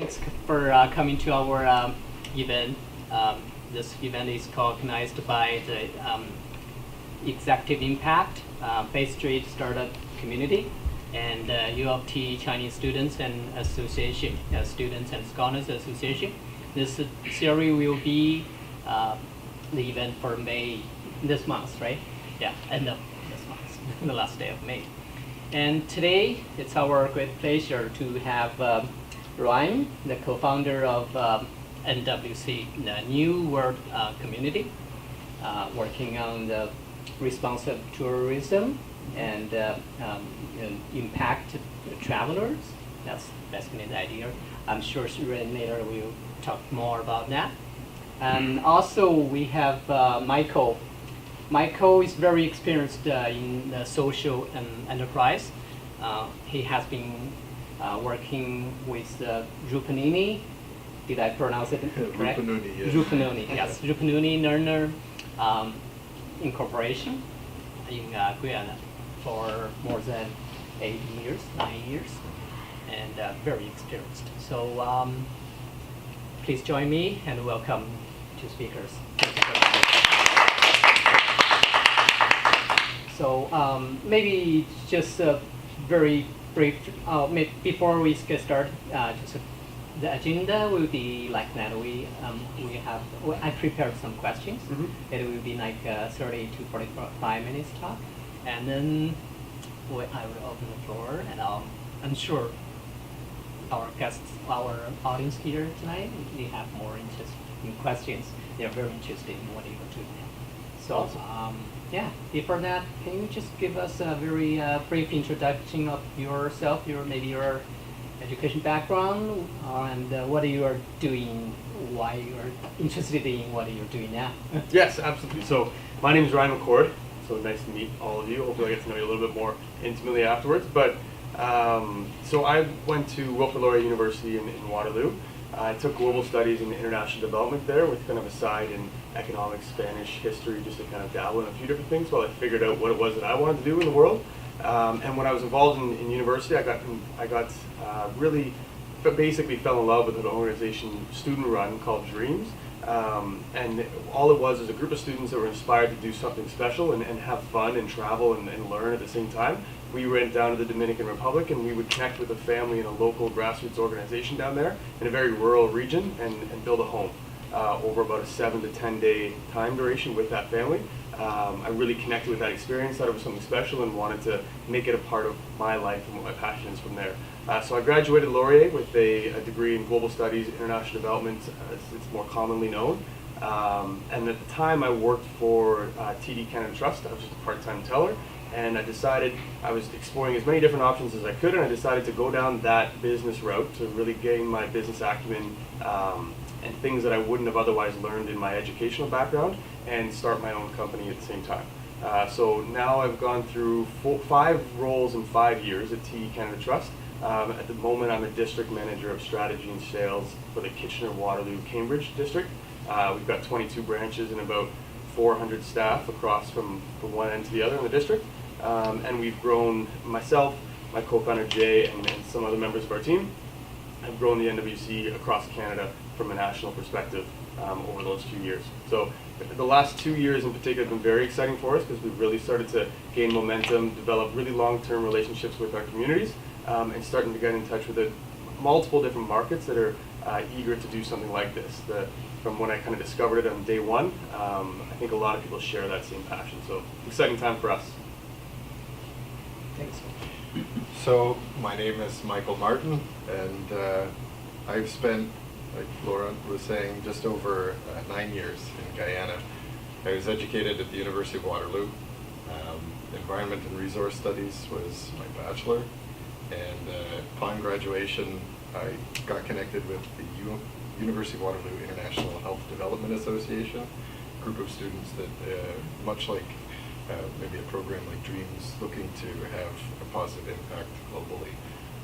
Thanks for coming to our event. This event is organized by the Executive Impact Bay Street Startup Community and U of T Chinese Students and Association, Students and Scholars Association. This series will be the event for May this month, right? Yeah, end of this month, the last day of May. And today, it's our great pleasure to have Ryan, the co-founder of NWC, the New World Community, working on the responsive tourism and impact travelers. That's basically the idea. I'm sure later we'll talk more about that. And also we have Michael. Michael is very experienced in the social and enterprise. He has been working with Rupanini. Did I pronounce it correct? Rupanuni, yes. Rupanuni, yes. Rupanuni Learner Incorporation in Guyana for more than 9 years, and very experienced. So please join me and welcome two speakers. Thank you very much. So maybe just a very brief, before we get started, the agenda will be like that. I prepared some questions. Mm-hmm. It will be like 30 to 45 minutes talk, and then I will open the floor, and I'm sure our guests, our audience here tonight, they have more interest in questions. They're very interested in what you're doing. So, yeah, before that, can you just give us a very brief introduction of yourself, maybe your education background, and what you are doing, why you are interested in what you're doing now? Yes, absolutely. So my name is Ryan McCord. So nice to meet all of you. Hopefully I get to know you a little bit more intimately afterwards. But so I went to Wilfrid Laurier University in Waterloo. I took global studies in international development there with kind of a side in economics, Spanish, history, just to kind of dabble in a few different things while I figured out what it was that I wanted to do in the world. And when I was involved in university, I got really basically fell in love with an organization, student run, called Dreams. And all it was a group of students that were inspired to do something special and have fun and travel and learn at the same time. We went down to the Dominican Republic and we would connect with a family in a local grassroots organization down there in a very rural region and build a home over about a 7 to 10 day time duration with that family. I really connected with that experience, thought it was something special, and wanted to make it a part of my life and what my passion is from there. So I graduated Laurier with a degree in global studies, international development, as it's more commonly known. And at the time I worked for TD Canada Trust. I was just a part-time teller, and I decided I was exploring as many different options as I could, and I decided to go down that business route to really gain my business acumen and things that I wouldn't have otherwise learned in my educational background, and start my own company at the same time. So now I've gone through 5 roles in 5 years at TD Canada Trust. At the moment, I'm a district manager of strategy and sales for the Kitchener-Waterloo Cambridge district. We've got 22 branches and about 400 staff across from one end to the other in the district. And we've grown, myself, my co-founder Jay, and some other members of our team, have grown the NWC across Canada from a national perspective over those few years. So the last 2 years in particular have been very exciting for us because we've really started to gain momentum, develop really long-term relationships with our communities, and starting to get in touch with multiple different markets that are eager to do something like this. From when I kind of discovered it on day one, I think a lot of people share that same passion. So exciting time for us. Thanks. So my name is Michael Martin, and I've spent, like Laurent was saying, just over 9 years in Guyana. I was educated at the University of Waterloo. Environment and Resource Studies was my bachelor, and upon graduation I got connected with the University of Waterloo International Health Development Association, a group of students that, much like maybe a program like Dreams, looking to have a positive impact globally.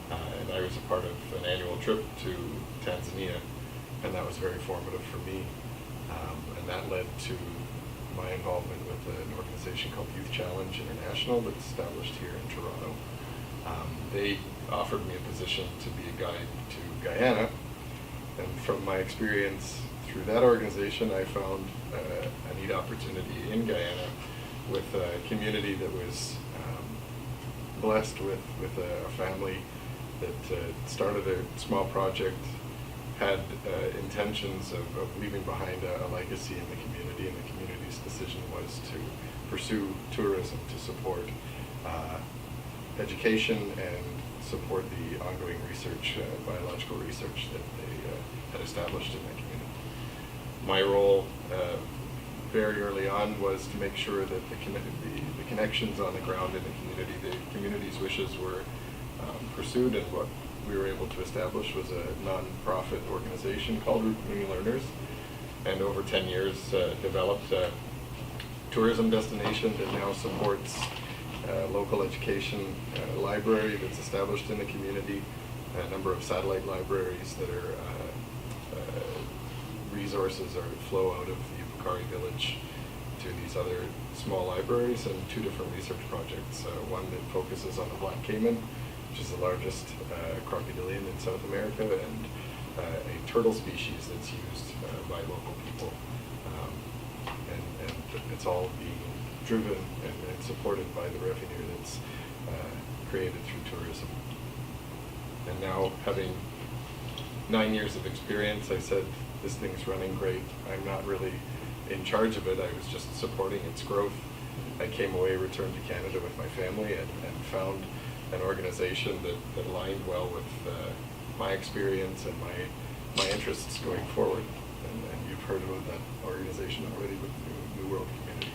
And I was a part of an annual trip to Tanzania, and that was very formative for me. And that led to my involvement with an organization called Youth Challenge International that's established here in Toronto. They offered me a position to be a guide to Guyana, And from my experience through that organization, I found a neat opportunity in Guyana with a community that was blessed with a family that started a small project, had intentions of leaving behind a legacy in the community, and the community's decision was to pursue tourism to support education and support the ongoing research, biological research that they had established in that community. My role very early on was to make sure that the connections on the ground in the community's wishes were pursued, and what we were able to establish was a non-profit organization called New Learners, and over 10 years developed a tourism destination that now supports local education library that's established in the community, a number of satellite libraries that are resources or flow out of the Upakari village to these other small libraries, and 2 different research projects. One that focuses on the black caiman, which is the largest crocodilian in South America, and a turtle species that's used by local people. And it's all being driven and supported by the revenue that's created through tourism. And now, having 9 years of experience, I said, this thing's running great. I'm not really in charge of it. I was just supporting its growth. I came away, returned to Canada with my family, and found an organization that aligned well with my experience and my interests going forward. And you've heard about that organization already with New World Community.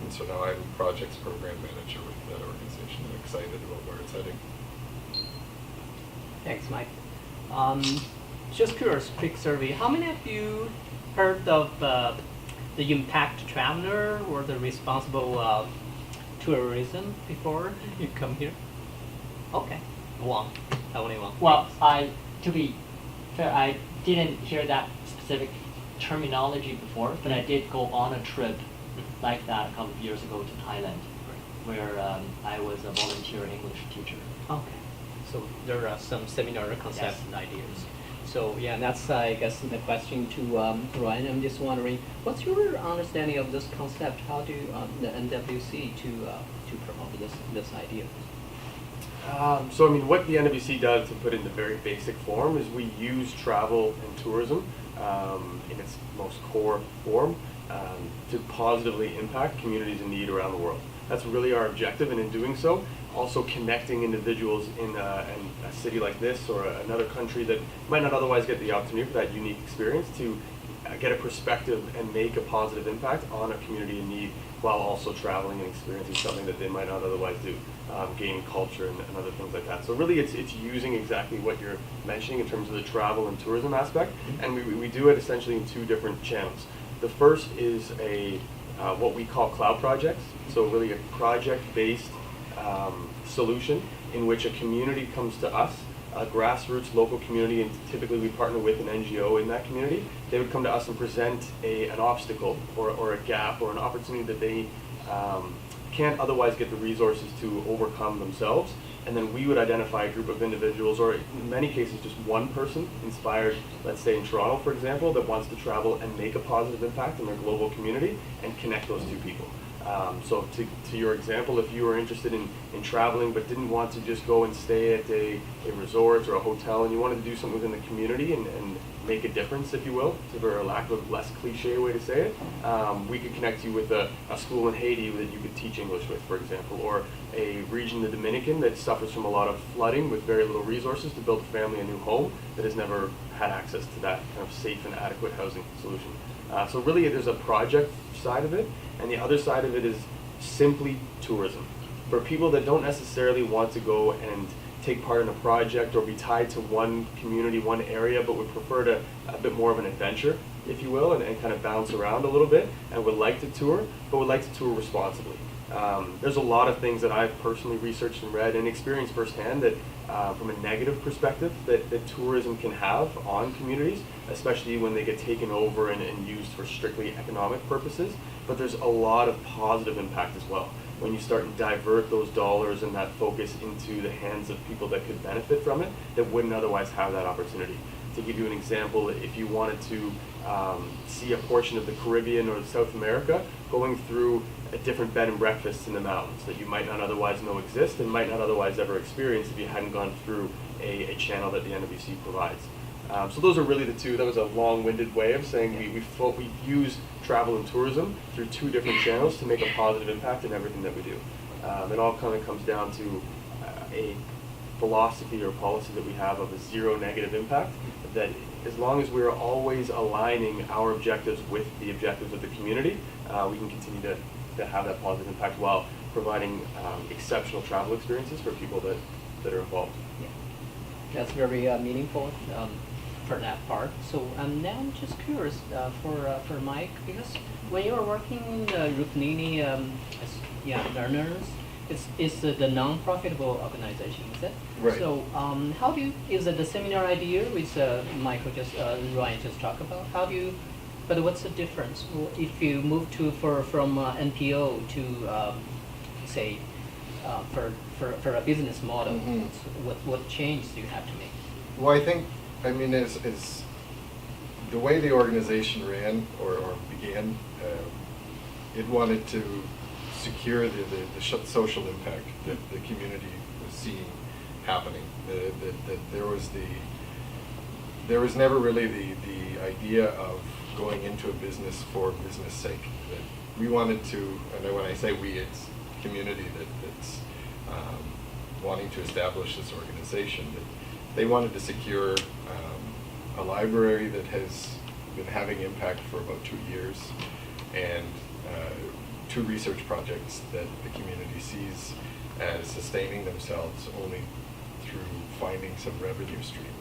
And so now I'm projects program manager with that organization. I'm excited about where it's heading. Thanks, Mike. Just curious, quick survey. How many of you heard of the impact traveler or the responsible tourism before you come here? Okay, one, only one. Well, to be fair, I didn't hear that specific terminology before, but I did go on a trip like that a couple of years ago to Thailand, where I was a volunteer English teacher. Okay, so there are some similar concepts Yes. and ideas. So yeah, that's I guess the question to Ryan. I'm just wondering, what's your understanding of this concept? How do the NWC to promote this idea? So I mean, what the NWC does, to put it in the very basic form, is we use travel and tourism in its most core form to positively impact communities in need around the world. That's really our objective, and in doing so, also connecting individuals in a city like this or another country that might not otherwise get the opportunity for that unique experience to get a perspective and make a positive impact on a community in need, while also traveling and experiencing something that they might not otherwise do, gaining culture and other things like that. So really it's using exactly what you're mentioning in terms of the travel and tourism aspect, and we do it essentially in 2 different channels. The first is what we call cloud projects, so really a project-based solution in which a community comes to us, a grassroots local community, and typically we partner with an NGO in that community. They would come to us and present an obstacle or a gap or an opportunity that they can't otherwise get the resources to overcome themselves, and then we would identify a group of individuals, or in many cases just one person inspired, let's say in Toronto for example, that wants to travel and make a positive impact in their global community and connect those 2 people. So to your example, if you were interested in traveling but didn't want to just go and stay at a resort or a hotel, and you wanted to do something within the community and make a difference, if you will, for a lack of a less cliche way to say it, we could connect you with a school in Haiti that you could teach English with, for example, or a region in the Dominican that suffers from a lot of flooding with very little resources to build a family a new home that has never had access to that kind of safe and adequate housing solution. So really there's a project side of it, and the other side of it is simply tourism. For people that don't necessarily want to go and take part in a project or be tied to one community, one area, but would prefer a bit more of an adventure, if you will, and kind of bounce around a little bit, and would like to tour, but would like to tour responsibly. There's a lot of things that I've personally researched and read and experienced firsthand that from a negative perspective that tourism can have on communities, especially when they get taken over and used for strictly economic purposes. But there's a lot of positive impact as well when you start to divert those dollars and that focus into the hands of people that could benefit from it that wouldn't otherwise have that opportunity. to give you an example, if you wanted to see a portion of the Caribbean or South America, going through a different bed and breakfasts in the mountains that you might not otherwise know exist and might not otherwise ever experience if you hadn't gone through a channel that the NWC provides. So those are really the two. That was a long-winded way of saying we use travel and tourism through two different channels to make a positive impact in everything that we do. It all kind of comes down to a philosophy or policy that we have of a zero negative impact, that as long as we're always aligning our objectives with the objectives of the community, we can continue to have that positive impact while providing exceptional travel experiences for people that are involved. Yeah. That's very meaningful for that part. So now I'm just curious for Mike, because when you are working in Rupunini as learners, it's the non-profitable organization, is it? Right. So how do you, is it the similar idea with Michael Ryan just talked about? How do you, but what's the difference if you move from NPO to say for a business model? Mm-hmm. What change do you have to make? Well, I think, is the way the organization ran or began, it wanted to secure the social impact that the community was seeing happening. That there was never really the idea of going into a business for business sake. That we wanted to, and when I say we, it's community that's wanting to establish this organization. That they wanted to secure a library that has been having impact for about 2 years, and 2 research projects that the community sees as sustaining themselves only through finding some revenue stream.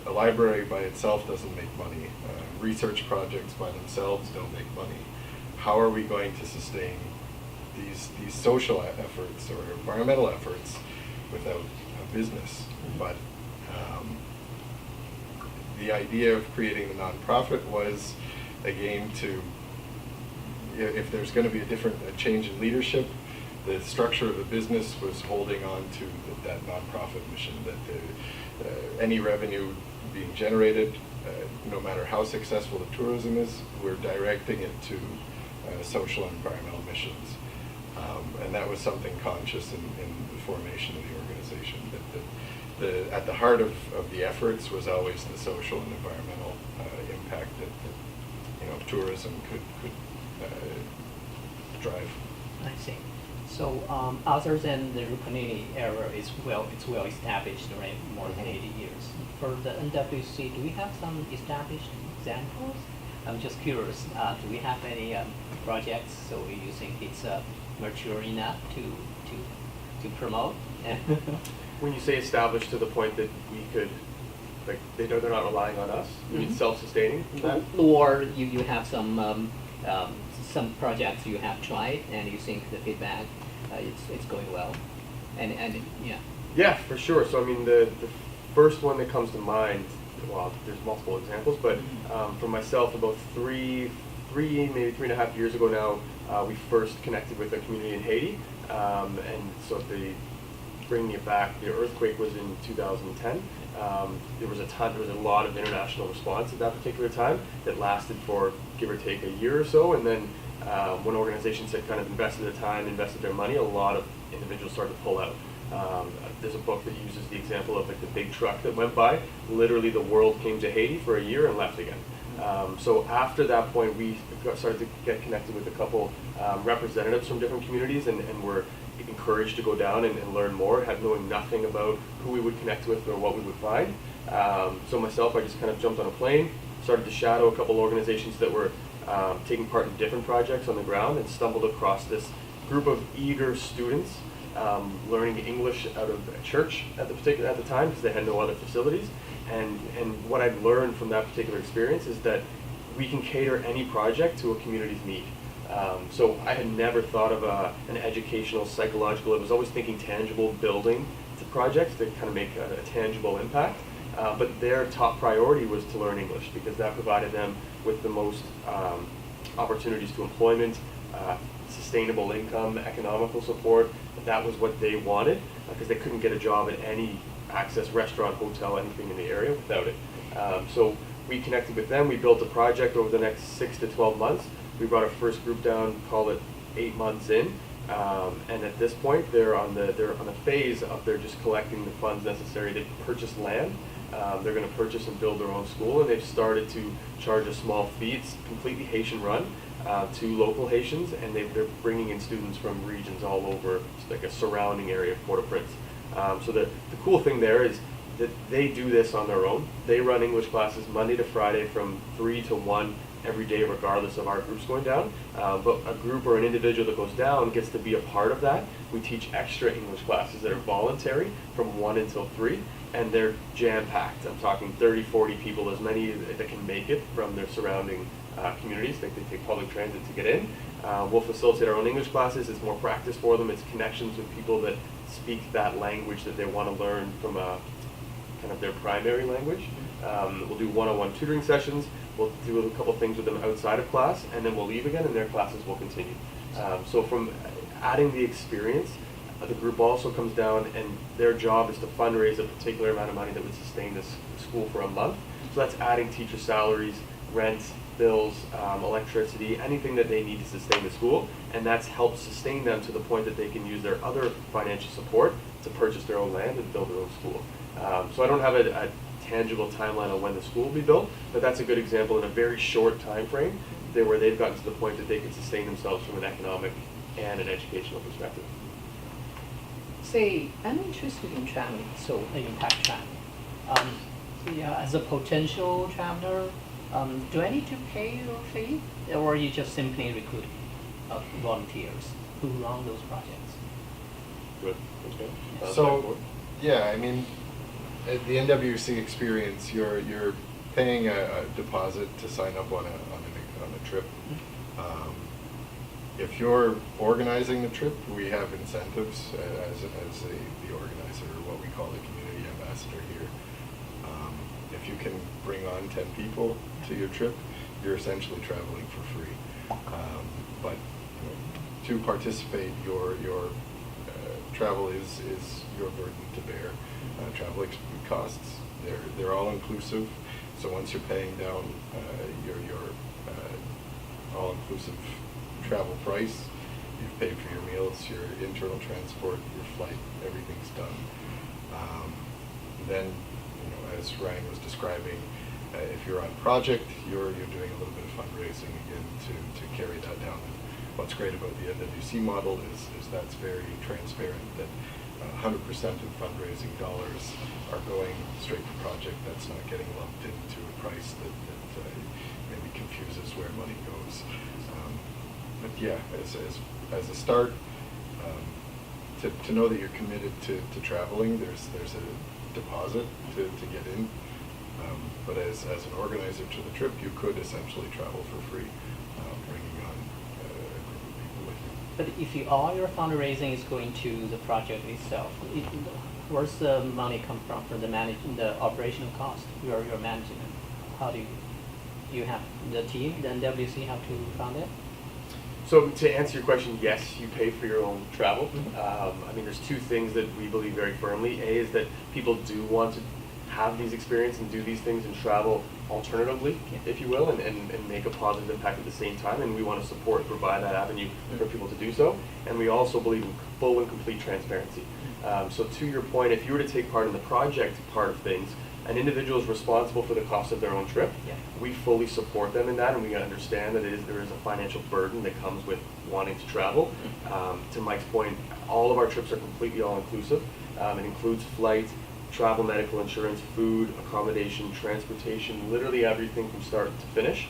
A library by itself doesn't make money. Research projects by themselves don't make money. How are we going to sustain these social efforts or environmental efforts without a business? But the idea of creating the nonprofit was, again, to, if there's going to be a change in leadership, the structure of the business was holding on to that nonprofit mission, that any revenue being generated, no matter how successful the tourism is, we're directing it to social and environmental missions. And that was something conscious in the formation of the organization. That at the heart of the efforts was always the social and environmental impact that tourism could drive. I see. So other than the Rupunini era, it's well established, right? More than 80 years. For the NWC, do we have some established examples? I'm just curious. Do we have any projects? So you think it's mature enough to promote? When you say established to the point that we could, like, they're not relying on us, you mean self-sustaining? Or you have some projects you have tried and you think the feedback it's going well, and yeah. Yeah, for sure. So I mean the first one that comes to mind, well, there's multiple examples, but for myself, about maybe 3.5 years ago now, we first connected with a community in Haiti, and so bringing it back, the earthquake was in 2010. There was a lot of international response at that particular time that lasted for give or take a year or so, and then when organizations had kind of invested their time, invested their money, a lot of individuals started to pull out. There's a book that uses the example of like the big truck that went by. Literally, the world came to Haiti for a year and left again. So after that point, we started to get connected with a couple representatives from different communities, and were encouraged to go down and learn more, knowing nothing about who we would connect with or what we would find. So myself, I just kind of jumped on a plane, started to shadow a couple organizations that were taking part in different projects on the ground, and stumbled across this group of eager students learning English out of a church at the time, because they had no other facilities. And what I've learned from that particular experience is that we can cater any project to a community's need. So I had never thought of an educational, psychological, I was always thinking tangible building to projects that kind of make a tangible impact. But their top priority was to learn English, because that provided them with the most opportunities to employment, sustainable income, economical support. That was what they wanted, because they couldn't get a job at any access restaurant, hotel, anything in the area without it. So we connected with them. We built a project over the next 6 to 12 months. We brought our first group down, call it 8 months in, and at this point they're on the phase of they're just collecting the funds necessary. They've purchased land. They're going to purchase and build their own school, and they've started to charge a small fee. It's completely Haitian run to local Haitians, and they're bringing in students from regions all over, like a surrounding area of Port-au-Prince. So the cool thing there is that they do this on their own. They run English classes Monday to Friday from 3 to 1 every day, regardless of our groups going down. But a group or an individual that goes down gets to be a part of that. We teach extra English classes that are voluntary from 1 until 3, and they're jam-packed. I'm talking 30, 40 people, as many that can make it from their surrounding communities. They take public transit to get in. We'll facilitate our own English classes. It's more practice for them. It's connections with people that speak that language that they want to learn from kind of their primary language. We'll do one-on-one tutoring sessions. We'll do a couple things with them outside of class, and then we'll leave again, and their classes will continue. So from adding the experience, the group also comes down, and their job is to fundraise a particular amount of money that would sustain this school for a month. So that's adding teacher salaries, rent, bills, electricity, anything that they need to sustain the school, and that's helped sustain them to the point that they can use their other financial support to purchase their own land and build their own school. So I don't have a tangible timeline on when the school will be built, but that's a good example in a very short time frame where they've gotten to the point that they can sustain themselves from an economic and an educational perspective. Say, I'm interested in traveling, so impact travel. As a potential traveler, do I need to pay your fee, or you just simply recruit volunteers who run those projects? Good. Okay. So, yeah, I mean, at the NWC experience, you're paying a deposit to sign up on a trip. If you're organizing the trip, we have incentives as the organizer, or what we call the community ambassador here. If you can bring on 10 people to your trip, you're essentially traveling for free. But to participate, your travel is your burden to bear. Travel costs, they're all inclusive. So once you're paying down your all-inclusive travel price, you've paid for your meals, your internal transport, your flight, everything's done. Then, as Ryan was describing, if you're on project, you're doing a little bit of fundraising again to carry that down. And what's great about the NWC model is that's very transparent, that 100% of fundraising dollars are going straight to project. That's not getting lumped into a price that maybe confuses where money goes. But yeah, as a start, to know that you're committed to traveling, there's a deposit to get in. But as an organizer to the trip, you could essentially travel for free, bringing on a group of people with you. But if all your fundraising is going to the project itself, where's the money come from for the operational cost? Your management. How do you have the team? Then WC have to fund it? So to answer your question, yes, you pay for your own travel. I mean, there's two things that we believe very firmly. A is that people do want to have these experiences and do these things and travel alternatively, if you will, and make a positive impact at the same time. And we want to support and provide that avenue for people to do so. And we also believe in full and complete transparency. So to your point, if you were to take part in the project part of things, an individual is responsible for the cost of their own trip. Yeah. We fully support them in that, and we understand that there is a financial burden that comes with wanting to travel. To Mike's point, all of our trips are completely all-inclusive. It includes flight, travel, medical insurance, food, accommodation, transportation, literally everything from start to finish.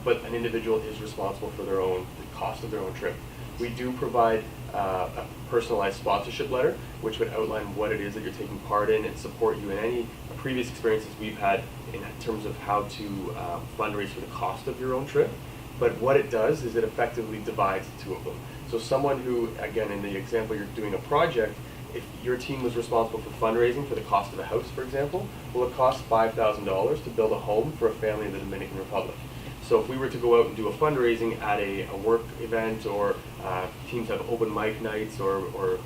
But an individual is responsible for the cost of their own trip. We do provide a personalized sponsorship letter, which would outline what it is that you're taking part in and support you in any previous experiences we've had in terms of how to fundraise for the cost of your own trip. But what it does is it effectively divides the two of them. So someone who, again, in the example you're doing a project, if your team was responsible for fundraising for the cost of a house, for example, well, it costs $5,000 to build a home for a family in the Dominican Republic. So if we were to go out and do a fundraising at a work event, or teams have open mic nights or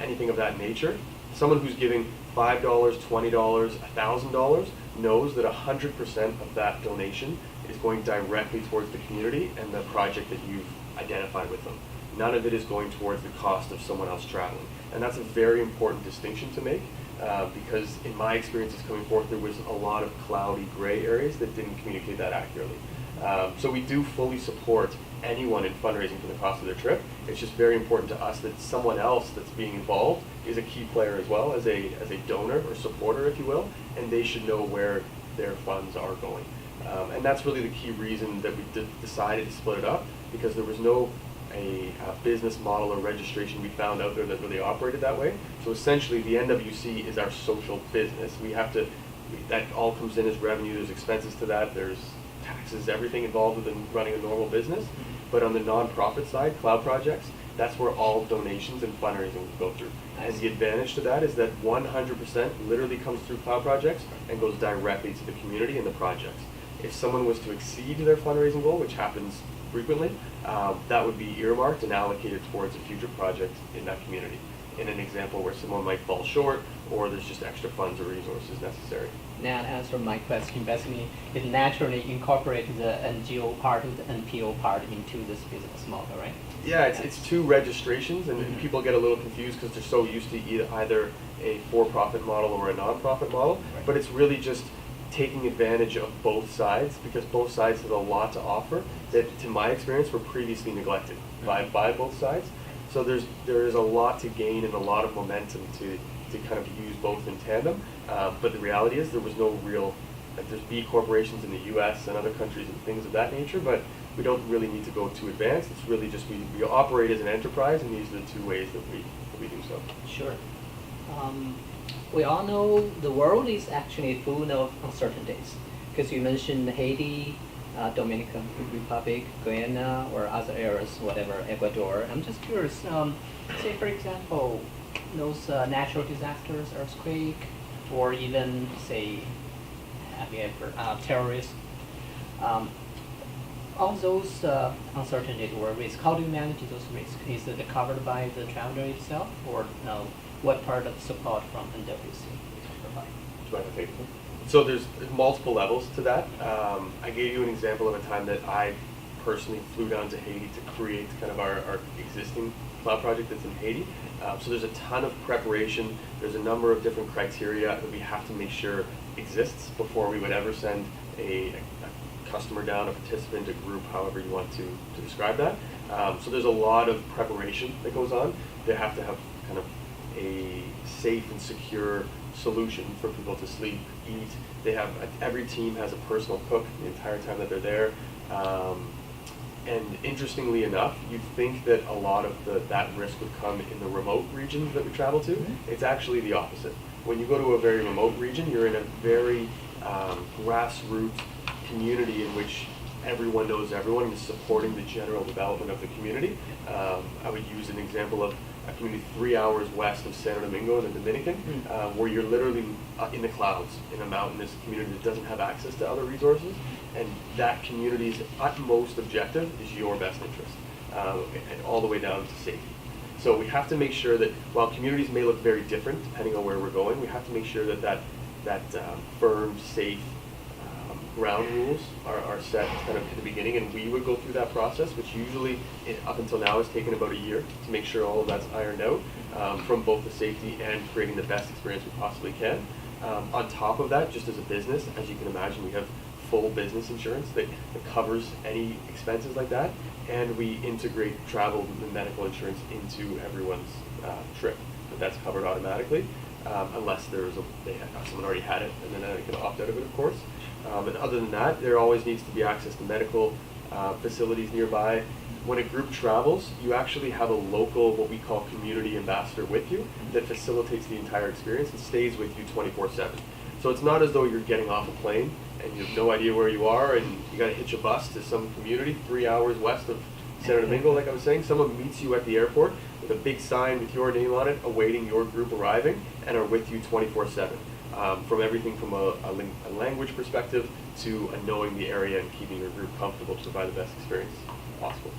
anything of that nature, Someone who's giving $5, $20, $1,000 knows that 100% of that donation is going directly towards the community and the project that you've identified with them. None of it is going towards the cost of someone else traveling. And that's a very important distinction to make, because in my experiences coming forth, there was a lot of cloudy gray areas that didn't communicate that accurately. So we do fully support anyone in fundraising for the cost of their trip. It's just very important to us that someone else that's being involved is a key player as well, as a donor or supporter, if you will, and they should know where their funds are going. And that's really the key reason that we decided to split it up, because there was no a business model or registration we found out there that really operated that way. So essentially the NWC is our social business. That all comes in as revenue, there's expenses to that, there's taxes, everything involved within running a normal business. But on the nonprofit side, cloud projects, that's where all donations and fundraising will go through. And the advantage to that is that 100% literally comes through cloud projects and goes directly to the community and the projects. If someone was to exceed their fundraising goal, which happens frequently, that would be earmarked and allocated towards a future project in that community. In an example where someone might fall short, or there's just extra funds or resources necessary. Now to answer my question, basically, it naturally incorporated the NGO part and the NPO part into this business model, right? Yeah, it's two registrations, and people get a little confused because they're so used to either a for-profit model or a non-profit model, Right. but it's really just taking advantage of both sides, because both sides have a lot to offer that, to my experience, were previously neglected by both sides. So there is a lot to gain and a lot of momentum to kind of use both in tandem. But the reality is there was no real, like there's B corporations in the US and other countries and things of that nature, but we don't really need to go too advanced. It's really just we operate as an enterprise, and these are the two ways that we do so. Sure. We all know the world is actually full of uncertainties, because you mentioned Haiti, Dominican Republic, Guyana, or other areas, whatever, Ecuador. I'm just curious, say for example, those natural disasters, earthquake, or even say, have you ever, terrorists, all those uncertainties or risks, how do you manage those risks? Is it covered by the traveler itself, or no? What part of support from NWC is provided? Do you want to take it? So there's multiple levels to that. I gave you an example of a time that I personally flew down to Haiti to create kind of our existing cloud project that's in Haiti. So there's a ton of preparation. There's a number of different criteria that we have to make sure exists before we would ever send a customer down, a participant, a group, however you want to describe that. So there's a lot of preparation that goes on. They have to have kind of a safe and secure solution for people to sleep, eat. They have, every team has a personal cook the entire time that they're there. And interestingly enough, you'd think that a lot of that risk would come in the remote regions that we travel to. Mm-hmm. It's actually the opposite. When you go to a very remote region, you're in a very grassroots community in which everyone knows everyone and is supporting the general development of the community. I would use an example of a community 3 hours west of Santo Domingo in the Dominican, where you're literally in the clouds in a mountainous community that doesn't have access to other resources, and that community's utmost objective is your best interest, and all the way down to safety. So we have to make sure that while communities may look very different depending on where we're going, we have to make sure that firm, safe ground rules are set kind of at the beginning, and we would go through that process, which usually up until now has taken about a year to make sure all of that's ironed out, from both the safety and creating the best experience we possibly can. On top of that, just as a business, as you can imagine, we have full business insurance that covers any expenses like that, and we integrate travel and medical insurance into everyone's trip. That's covered automatically, unless someone already had it, and then they can opt out of it, of course. And other than that, there always needs to be access to medical facilities nearby. When a group travels, you actually have a local, what we call community ambassador with you that facilitates the entire experience and stays with you 24/7. So it's not as though you're getting off a plane and you have no idea where you are and you got to hitch a bus to some community 3 hours west of Santo Domingo, like I was saying. Someone meets you at the airport with a big sign with your name on it, awaiting your group arriving, and are with you 24/7. From everything from a language perspective to knowing the area and keeping your group comfortable to provide the best experience possible.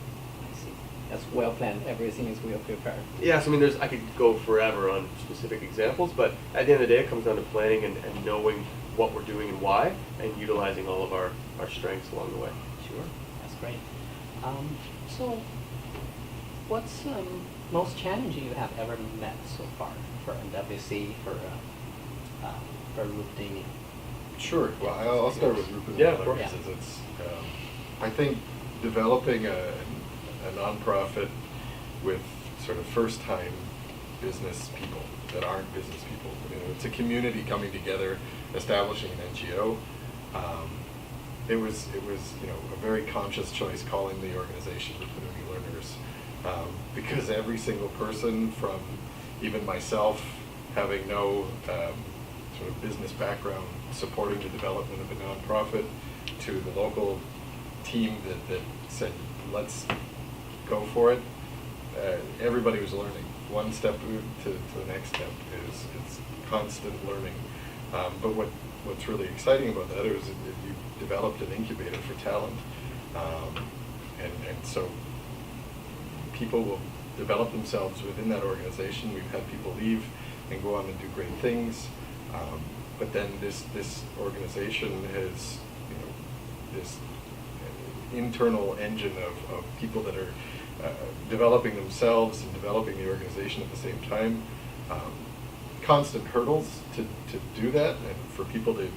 I see. That's well planned. Everything is well prepared. Yeah, so I mean, I could go forever on specific examples, but at the end of the day, it comes down to planning and knowing what we're doing and why, and utilizing all of our strengths along the way. Sure, that's great. So, what's most challenging you have ever met so far for NWC, for Loop Gaming? Sure. Well, I'll start with Rupert. Yeah, of course. It's, I think developing a nonprofit with sort of first-time business people that aren't business people. You know, it's a community coming together, establishing an NGO. It was a very conscious choice calling the organization Community Learners, because every single person, from even myself having no sort of business background, supporting the development of a nonprofit, to the local team that said, let's go for it. Everybody was learning. One step to the next step is constant learning. But what's really exciting about that is that you developed an incubator for talent. And so people will develop themselves within that organization. We've had people leave and go on and do great things. But then this organization has, this internal engine of people that are developing themselves and developing the organization at the same time. Constant hurdles to do that, and for people to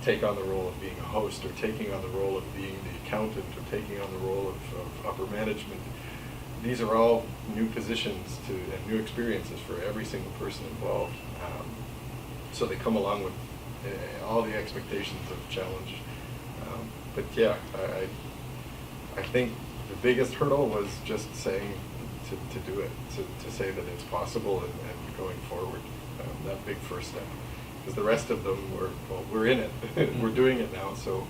take on the role of being a host, or taking on the role of being the accountant, or taking on the role of upper management. These are all new positions and new experiences for every single person involved. So they come along with all the expectations of challenge. But yeah, I think the biggest hurdle was just saying to do it, to say that it's possible and going forward. That big first step. Because the rest of them we're in it. We're doing it now, so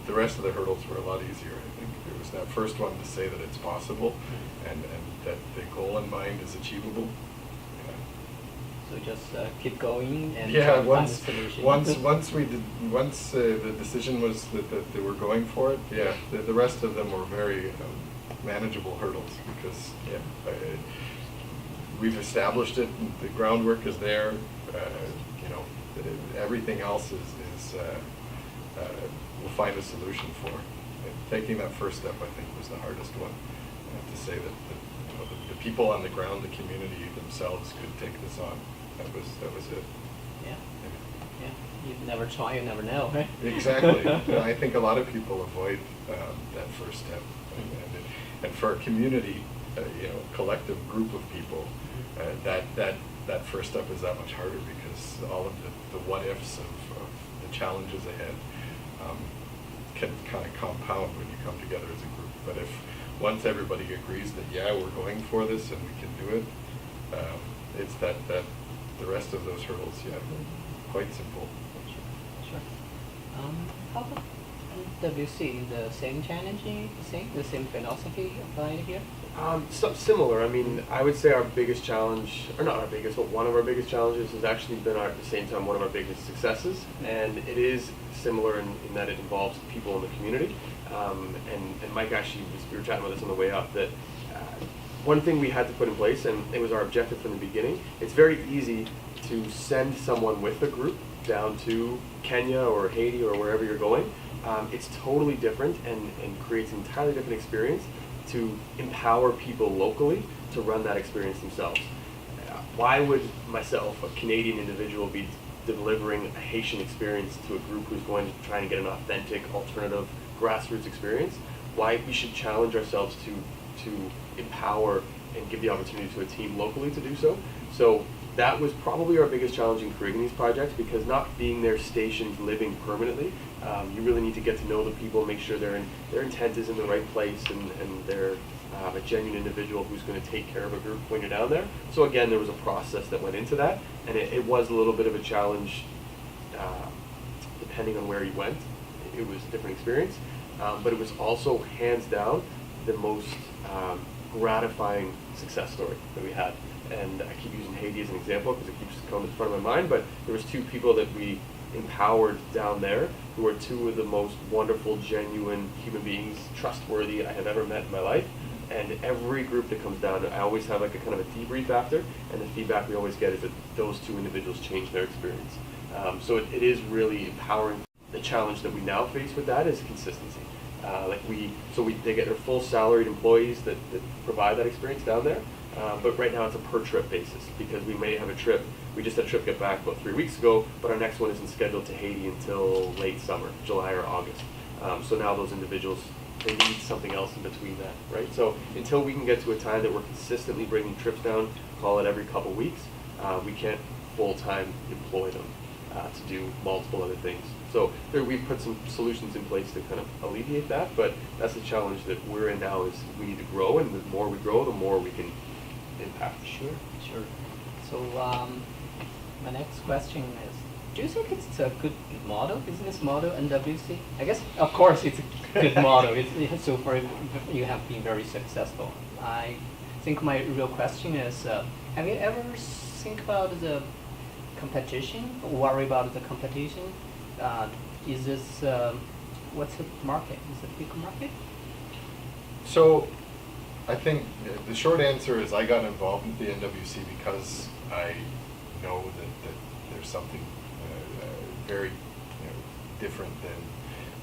the rest of the hurdles were a lot easier, I think. It was that first one to say that it's possible and that the goal in mind is achievable. So just keep going and Yeah, try to find a once solution. once the decision was that they were going for it, yeah, the rest of them were very manageable hurdles, because we've established it, the groundwork is there, everything else is we'll find a solution for. And taking that first step, I think, was the hardest one, to say that the people on the ground, the community themselves, could take this on. That was it. Yeah. You never try, you never know, right? Exactly. I think a lot of people avoid that first step, and for a community, collective group of people, that first step is that much harder, because all of the what ifs of the challenges ahead can kind of compound when you come together as a group. But if once everybody agrees that we're going for this and we can do it, it's that the rest of those hurdles, quite simple. Sure. How about WC? The same challenging, the same philosophy applied here? Similar. I mean, I would say our biggest challenge, or not our biggest, but one of our biggest challenges has actually been at the same time one of our biggest successes, and it is similar in that it involves people in the community. And Mike actually, we were chatting about this on the way up, that one thing we had to put in place, and it was our objective from the beginning, it's very easy to send someone with a group down to Kenya or Haiti or wherever you're going. It's totally different and creates an entirely different experience to empower people locally to run that experience themselves. Why would myself, a Canadian individual, be delivering a Haitian experience to a group who's going to try and get an authentic, alternative, grassroots experience? Why we should challenge ourselves to empower and give the opportunity to a team locally to do so. So that was probably our biggest challenge in creating these projects, because not being there stationed, living permanently, you really need to get to know the people, make sure their intent is in the right place, and they're a genuine individual who's going to take care of a group when you're down there. So again, there was a process that went into that, and it was a little bit of a challenge depending on where you went. It was a different experience, but it was also hands down the most gratifying success story that we had. And I keep using Haiti as an example because it keeps coming to the front of my mind, but there was two people that we empowered down there who were two of the most wonderful, genuine human beings, trustworthy I have ever met in my life. And every group that comes down, I always have like a kind of a debrief after, and the feedback we always get is that those two individuals change their experience. So it is really empowering. The challenge that we now face with that is consistency. They get their full salaried employees that provide that experience down there, but right now it's a per trip basis because we may have a trip. We just had a trip get back about 3 weeks ago, but our next one isn't scheduled to Haiti until late summer, July or August. So now those individuals, they need something else in between that, right? So until we can get to a time that we're consistently bringing trips down, call it every couple weeks, we can't full-time employ them to do multiple other things. So we've put some solutions in place to kind of alleviate that, but that's the challenge that we're in now is we need to grow, and the more we grow, the more we can impact. Sure. So my next question is, do you think it's a good model, business model, NWC? I guess, of course, it's a good model. So far, you have been very successful. I think my real question is, have you ever think about the competition, worry about the competition? Is this, what's the market? Is it a big market? So I think the short answer is I got involved with the NWC because I know that there's something very different than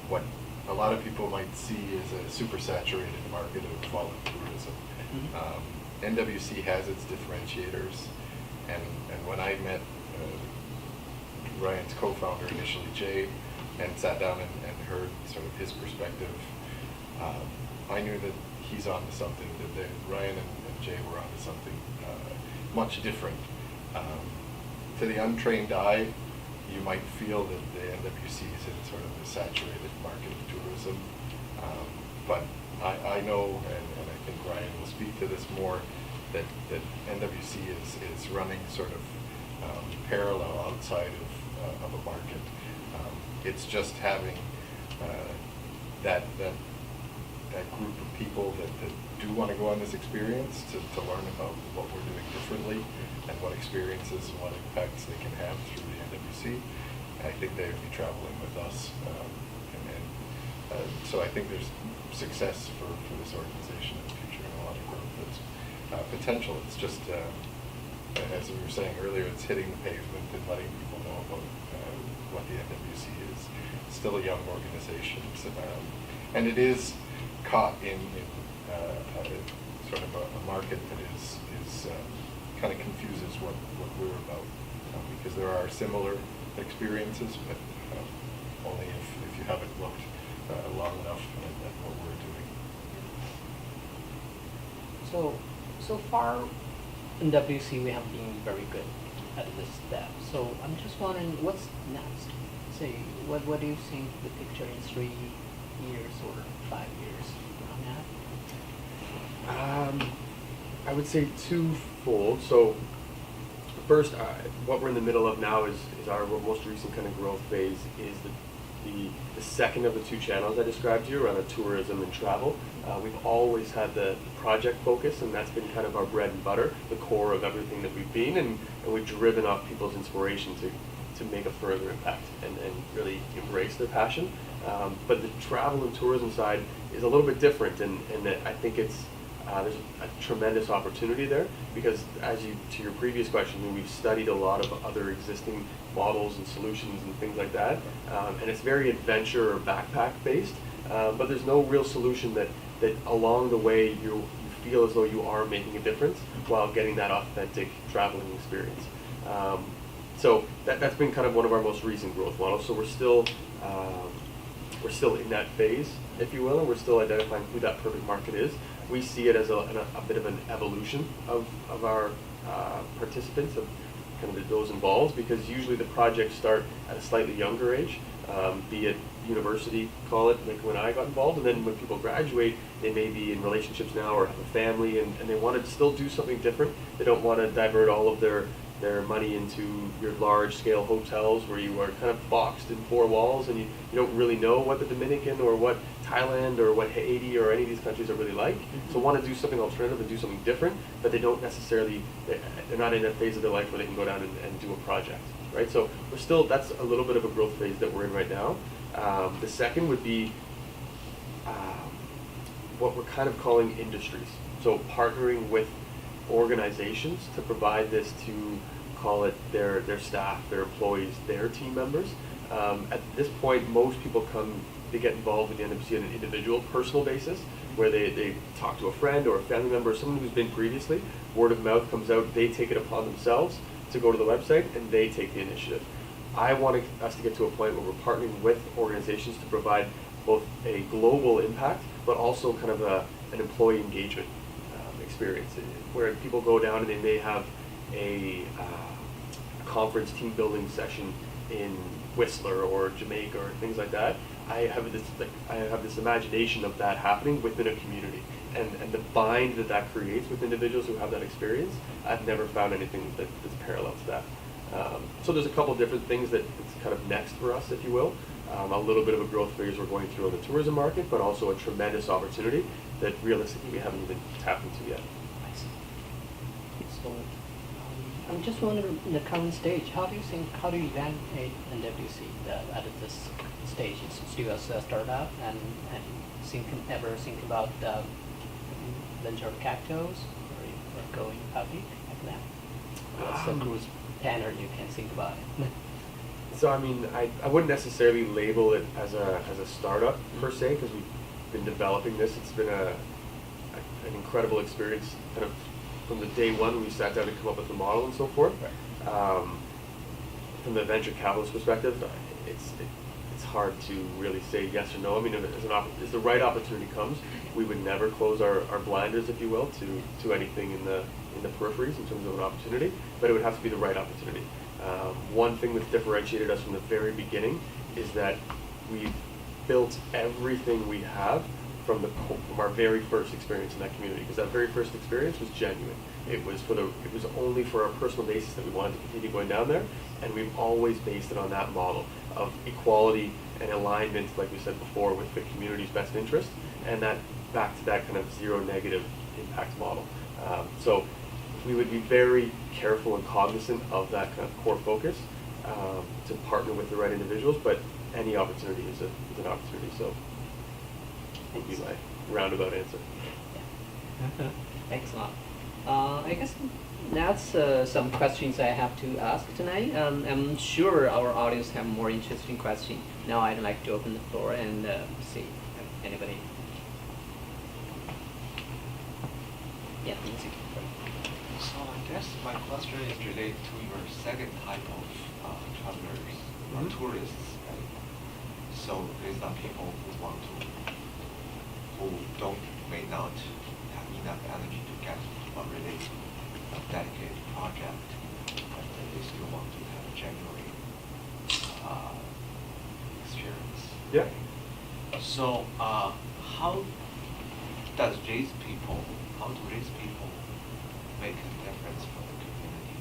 what a lot of people might see as a super saturated market of volunteerism. NWC has its differentiators, and when I met Ryan's co-founder initially, Jay, and sat down and heard sort of his perspective, I knew that he's onto something, that Ryan and Jay were onto something much different. To the untrained eye, you might feel that the NWC is in sort of a saturated market of tourism, but I know, and I think Ryan will speak to this more, that NWC is running sort of parallel outside of a market. It's just having that group of people that do want to go on this experience to learn about what we're doing differently and what experiences and what impacts they can have through the NWC. I think they would be traveling with us. So I think there's success for this organization in the future and a lot of growth. It's potential. It's just, as we were saying earlier, it's hitting the pavement and letting people know about what the NWC is. It's still a young organization, and it is caught in sort of a market that is kind of confuses what we're about, because there are similar experiences, but only if you haven't looked long enough at what we're doing. So far, in WC we have been very good at this step. So I'm just wondering, what's next? Say, what do you think the picture in 3 years or 5 years from now? I would say twofold. So first, what we're in the middle of now is our most recent kind of growth phase is the second of the two channels I described to you around tourism and travel. We've always had the project focus, and that's been kind of our bread and butter, the core of everything that we've been, and we've driven off people's inspiration to make a further impact and really embrace their passion. But the travel and tourism side is a little bit different, and I think it's there's a tremendous opportunity there, because to your previous question, we've studied a lot of other existing models and solutions and things like that, and it's very adventure or backpack based, but there's no real solution that along the way you feel as though you are making a difference while getting that authentic traveling experience. So that's been kind of one of our most recent growth models. So we're still in that phase, if you will, and we're still identifying who that perfect market is. We see it as a bit of an evolution of our participants, of kind of those involved, because usually the projects start at a slightly younger age, be it university, call it, like when I got involved, and then when people graduate, they may be in relationships now or have a family, and they want to still do something different. They don't want to divert all of their money into your large-scale hotels where you are kind of boxed in four walls, and you don't really know what the Dominican or what Thailand or what Haiti or any of these countries are really like. So want to do something alternative and do something different, but they don't necessarily, they're not in a phase of their life where they can go down and do a project, right? So that's a little bit of a growth phase that we're in right now. The second would be what we're kind of calling industries. So partnering with organizations to provide this to, call it their staff, their employees, their team members. At this point, most people they get involved with the NWC on an individual, personal basis, where they talk to a friend or a family member or someone who's been previously. Word of mouth comes out, they take it upon themselves to go to the website and they take the initiative. I want us to get to a point where we're partnering with organizations to provide both a global impact, but also kind of an employee engagement experience, where people go down and they may have a conference team building session in Whistler or Jamaica or things like that. I have this imagination of that happening within a community, and the bind that creates with individuals who have that experience. I've never found anything that's parallel to that. So there's a couple different things that's kind of next for us, if you will. A little bit of a growth phase we're going through in the tourism market, but also a tremendous opportunity that realistically we haven't even tapped into yet. So, I'm just wondering, in the current stage, how do you evaluate NWC at this stage? It's still a startup, and ever think about venture capitals or going public like that? What's the cruise planner you can think about it? So I mean, I wouldn't necessarily label it as a startup per se, because we've been developing this. It's been an incredible experience, kind of from the day one we sat down to come up with the model and so forth. Right. From the venture capitalist perspective, it's hard to really say yes or no. I mean, if the right opportunity comes, we would never close our blinders, if you will, to anything in the peripheries in terms of an opportunity, but it would have to be the right opportunity. One thing that's differentiated us from the very beginning is that we've built everything we have from our very first experience in that community, because that very first experience was genuine. It was only for our personal basis that we wanted to continue going down there, and we've always based it on that model of equality and alignment, like we said before, with the community's best interest, and that back to that kind of zero negative impact model. So we would be very careful and cognizant of that kind of core focus to partner with the right individuals, but any opportunity is an opportunity. So would be my roundabout answer. Yeah. Thanks a lot. I guess that's some questions I have to ask tonight. I'm sure our audience have more interesting questions. Now I'd like to open the floor and see if anybody. Yeah, music. So I guess my question is related to your second type of travelers or tourists, right? So these are people who may not have enough energy to get a really dedicated project, but they still want to have a genuine experience. Yeah. So how do these people make a difference for the community?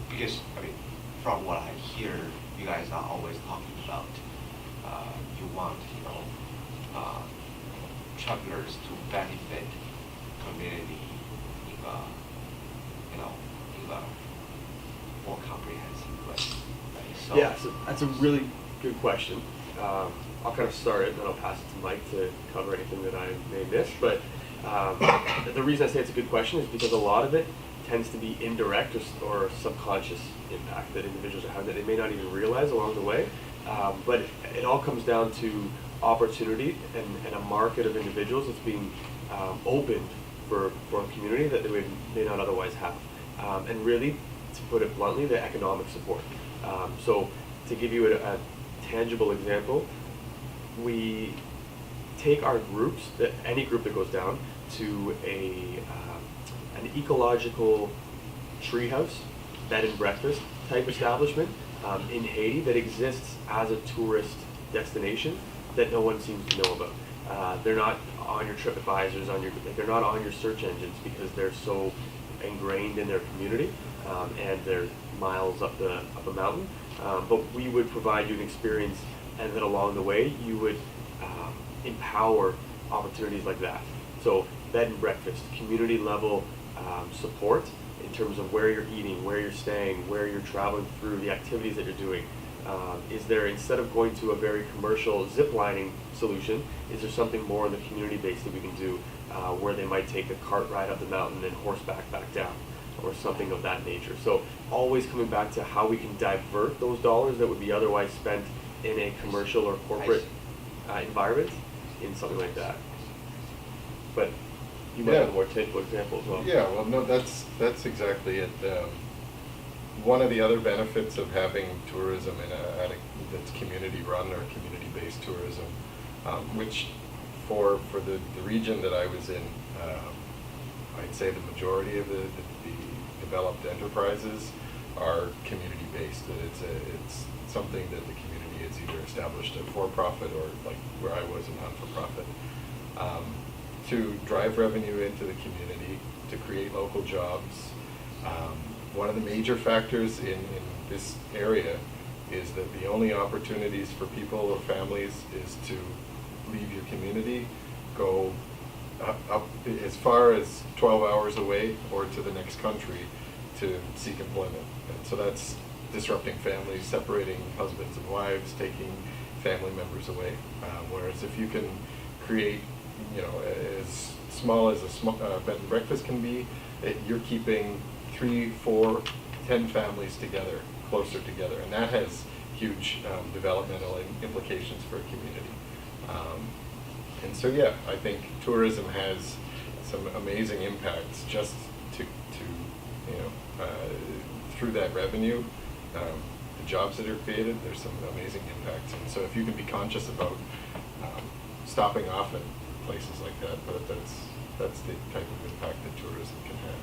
Because I mean, from what I hear, you guys are always talking about you want travelers to benefit community in a more comprehensive way. Right? So Yeah, so that's a really good question. I'll kind of start it, and then I'll pass it to Mike to cover anything that I may miss. But the reason I say it's a good question is because a lot of it tends to be indirect or subconscious impact that individuals are having that they may not even realize along the way. But it all comes down to opportunity and a market of individuals that's being opened for a community that they may not otherwise have. And really, to put it bluntly, the economic support. So to give you a tangible example, we take our groups, any group that goes down, to an ecological treehouse, bed and breakfast type establishment in Haiti that exists as a tourist destination that no one seems to know about. They're not on your TripAdvisors, they're not on your search engines because they're so ingrained in their community, and they're miles up a mountain. But we would provide you an experience, and then along the way you would empower opportunities like that. So bed and breakfast, community level support in terms of where you're eating, where you're staying, where you're traveling through, the activities that you're doing. Is there, instead of going to a very commercial zip lining solution, is there something more in the community base that we can do where they might take a cart ride up the mountain and horseback back down, or something of that nature? So always coming back to how we can divert those dollars that would be otherwise spent in a commercial or corporate environment in something like that. But you might have a more tangible example as well. Yeah, well, no, that's exactly it. One of the other benefits of having tourism that's community-run or community-based tourism, which for the region that I was in, I'd say the majority of the developed enterprises are community-based. It's something that the community has either established a for-profit or, like where I was, a non-for-profit, to drive revenue into the community, to create local jobs. One of the major factors in this area is that the only opportunities for people or families is to leave your community, go up as far as 12 hours away or to the next country to seek employment. And so that's disrupting families, separating husbands and wives, taking family members away. Whereas if you can create, as small as a bed and breakfast can be, you're keeping 3, 4, 10 families together, closer together, and that has huge developmental implications for a community. And so, yeah, I think tourism has some amazing impacts just to through that revenue, the jobs that are created. There's some amazing impacts, and so if you can be conscious about stopping off at places like that, that's the type of impact that tourism can have.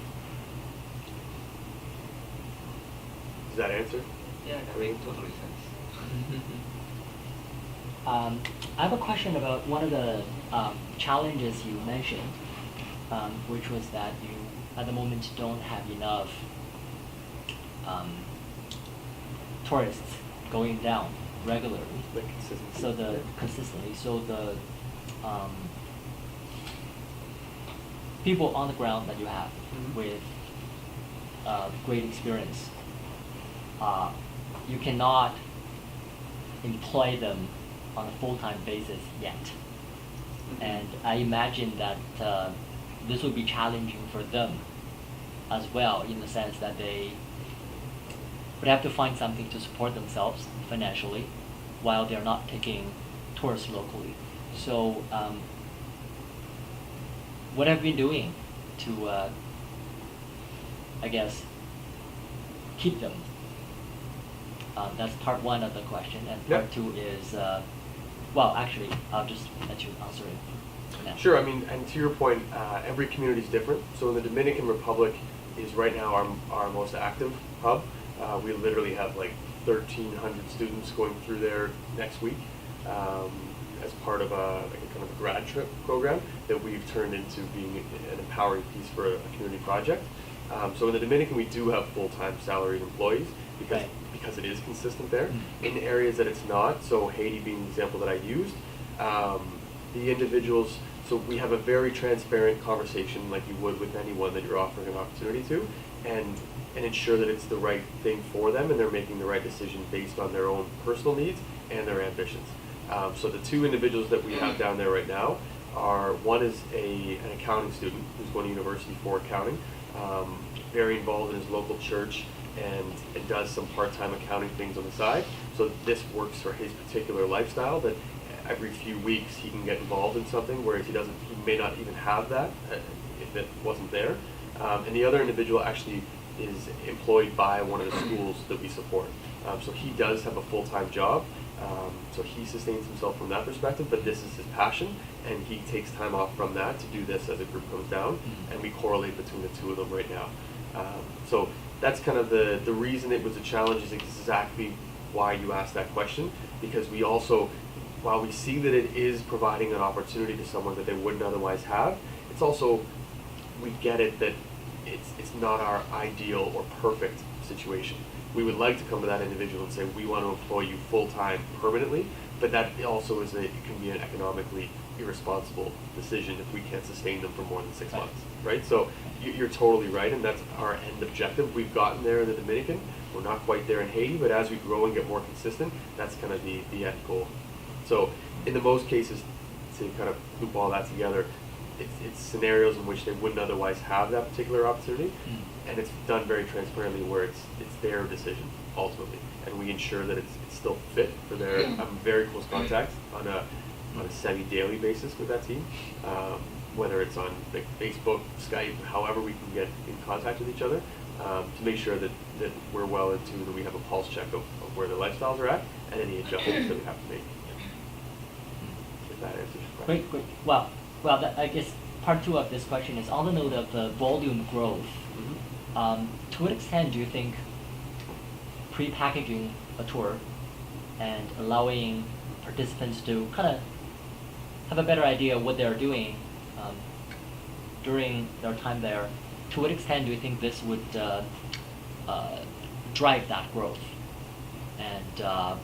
Does that answer? Yeah, that makes totally sense. I have a question about one of the challenges you mentioned, which was that you, at the moment, don't have enough tourists going down regularly. Like consistency. So the people on the ground that you have with great experience, you cannot employ them on a full-time basis yet. And I imagine that this would be challenging for them as well, in the sense that they would have to find something to support themselves financially while they're not taking tourists locally. So what have you been doing to, I guess, keep them? That's part one of the question, and part two is, well, actually, I'll just let you answer it for now. Sure. I mean, and to your point, every community is different. So in the Dominican Republic is right now our most active hub. We literally have like 1,300 students going through there next week as part of a kind of a grad trip program that we've turned into being an empowering piece for a community project. So in the Dominican, we do have full-time salaried employees because it is consistent there. In areas that it's not, so Haiti being the example that I used, the individuals, so we have a very transparent conversation like you would with anyone that you're offering an opportunity to, and ensure that it's the right thing for them and they're making the right decision based on their own personal needs and their ambitions. So the two individuals that we have down there right now are, one is an accounting student who's going to university for accounting, very involved in his local church, and does some part-time accounting things on the side. So this works for his particular lifestyle, that every few weeks he can get involved in something, whereas he may not even have that if it wasn't there. And the other individual actually is employed by one of the schools that we support. So he does have a full-time job. So he sustains himself from that perspective, but this is his passion, and he takes time off from that to do this as a group comes down, and we correlate between the two of them right now. So that's kind of the reason it was a challenge, is exactly why you asked that question, because we also, while we see that it is providing an opportunity to someone that they wouldn't otherwise have, it's also, we get it that it's not our ideal or perfect situation. We would like to come to that individual and say, we want to employ you full-time permanently, but that also it can be an economically irresponsible decision if we can't sustain them for more than 6 months, right? So you're totally right, and that's our end objective. We've gotten there in the Dominican. We're not quite there in Haiti, but as we grow and get more consistent, that's kind of the end goal. So in the most cases, to kind of loop all that together, it's scenarios in which they wouldn't otherwise have that particular opportunity, and it's done very transparently where it's their decision ultimately, and we ensure that it's still fit for their very close contact on a semi-daily basis with that team, whether it's on like Facebook, Skype, however we can get in contact with each other, to make sure that we're well into that we have a pulse check of where their lifestyles are at and any adjustments that we have to make. If that answers your question. Great. Well, I guess part two of this question is on the note of the volume growth. To what extent do you think pre-packaging a tour and allowing participants to kind of have a better idea of what they're doing during their time there, to what extent do you think this would drive that growth and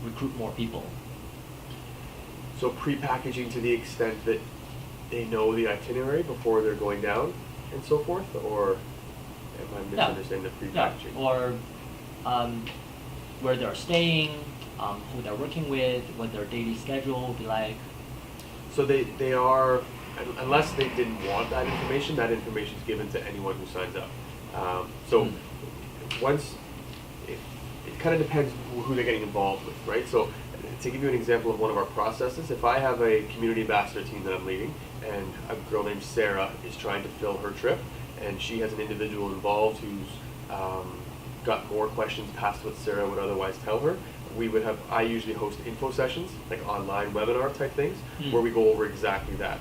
recruit more people? So pre-packaging to the extent that they know the itinerary before they're going down and so forth, or am I misunderstanding the pre-packaging? Yeah. Or where they're staying, who they're working with, what their daily schedule will be like. So they are, unless they didn't want that information is given to anyone who signs up. Once, it kind of depends who they're getting involved with, right? So to give you an example of one of our processes, if I have a community ambassador team that I'm leading, and a girl named Sarah is trying to fill her trip, and she has an individual involved who's got more questions past what Sarah would otherwise tell her, I usually host info sessions, like online webinar type things, where we go over exactly that.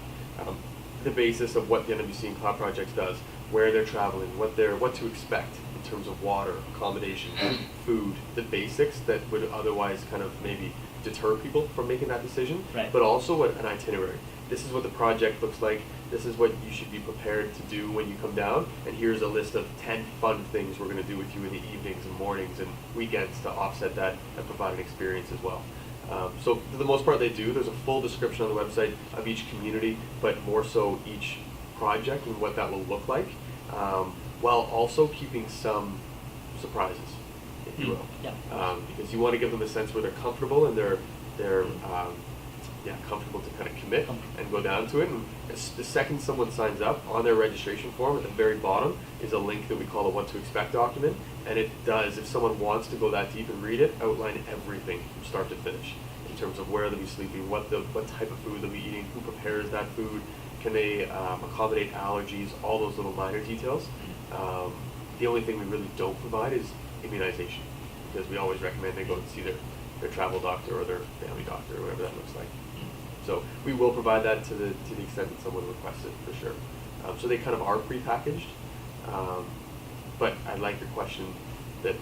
The basis of what the NWC and Cloud Projects does, where they're traveling, what to expect in terms of water, accommodation, food, the basics that would otherwise kind of maybe deter people from making that decision, right. But also an itinerary. This is what the project looks like. This is what you should be prepared to do when you come down. And here's a list of 10 fun things we're going to do with you in the evenings and mornings and weekends to offset that and provide an experience as well. So for the most part they do. There's a full description on the website of each community, but more so each project and what that will look like, while also keeping some surprises, if you will. Yeah. Because you want to give them a sense where they're comfortable and they're comfortable to kind of commit and go down to it. And the second someone signs up, on their registration form at the very bottom is a link that we call a what to expect document, and it does, if someone wants to go that deep and read it, outline everything from start to finish in terms of where they'll be sleeping, what type of food they'll be eating, who prepares that food, can they accommodate allergies, all those little minor details. The only thing we really don't provide is immunization, because we always recommend they go and see their travel doctor or their family doctor or whatever that looks like. So we will provide that to the extent that someone requests it, for sure. So they kind of are prepackaged. But I like your question that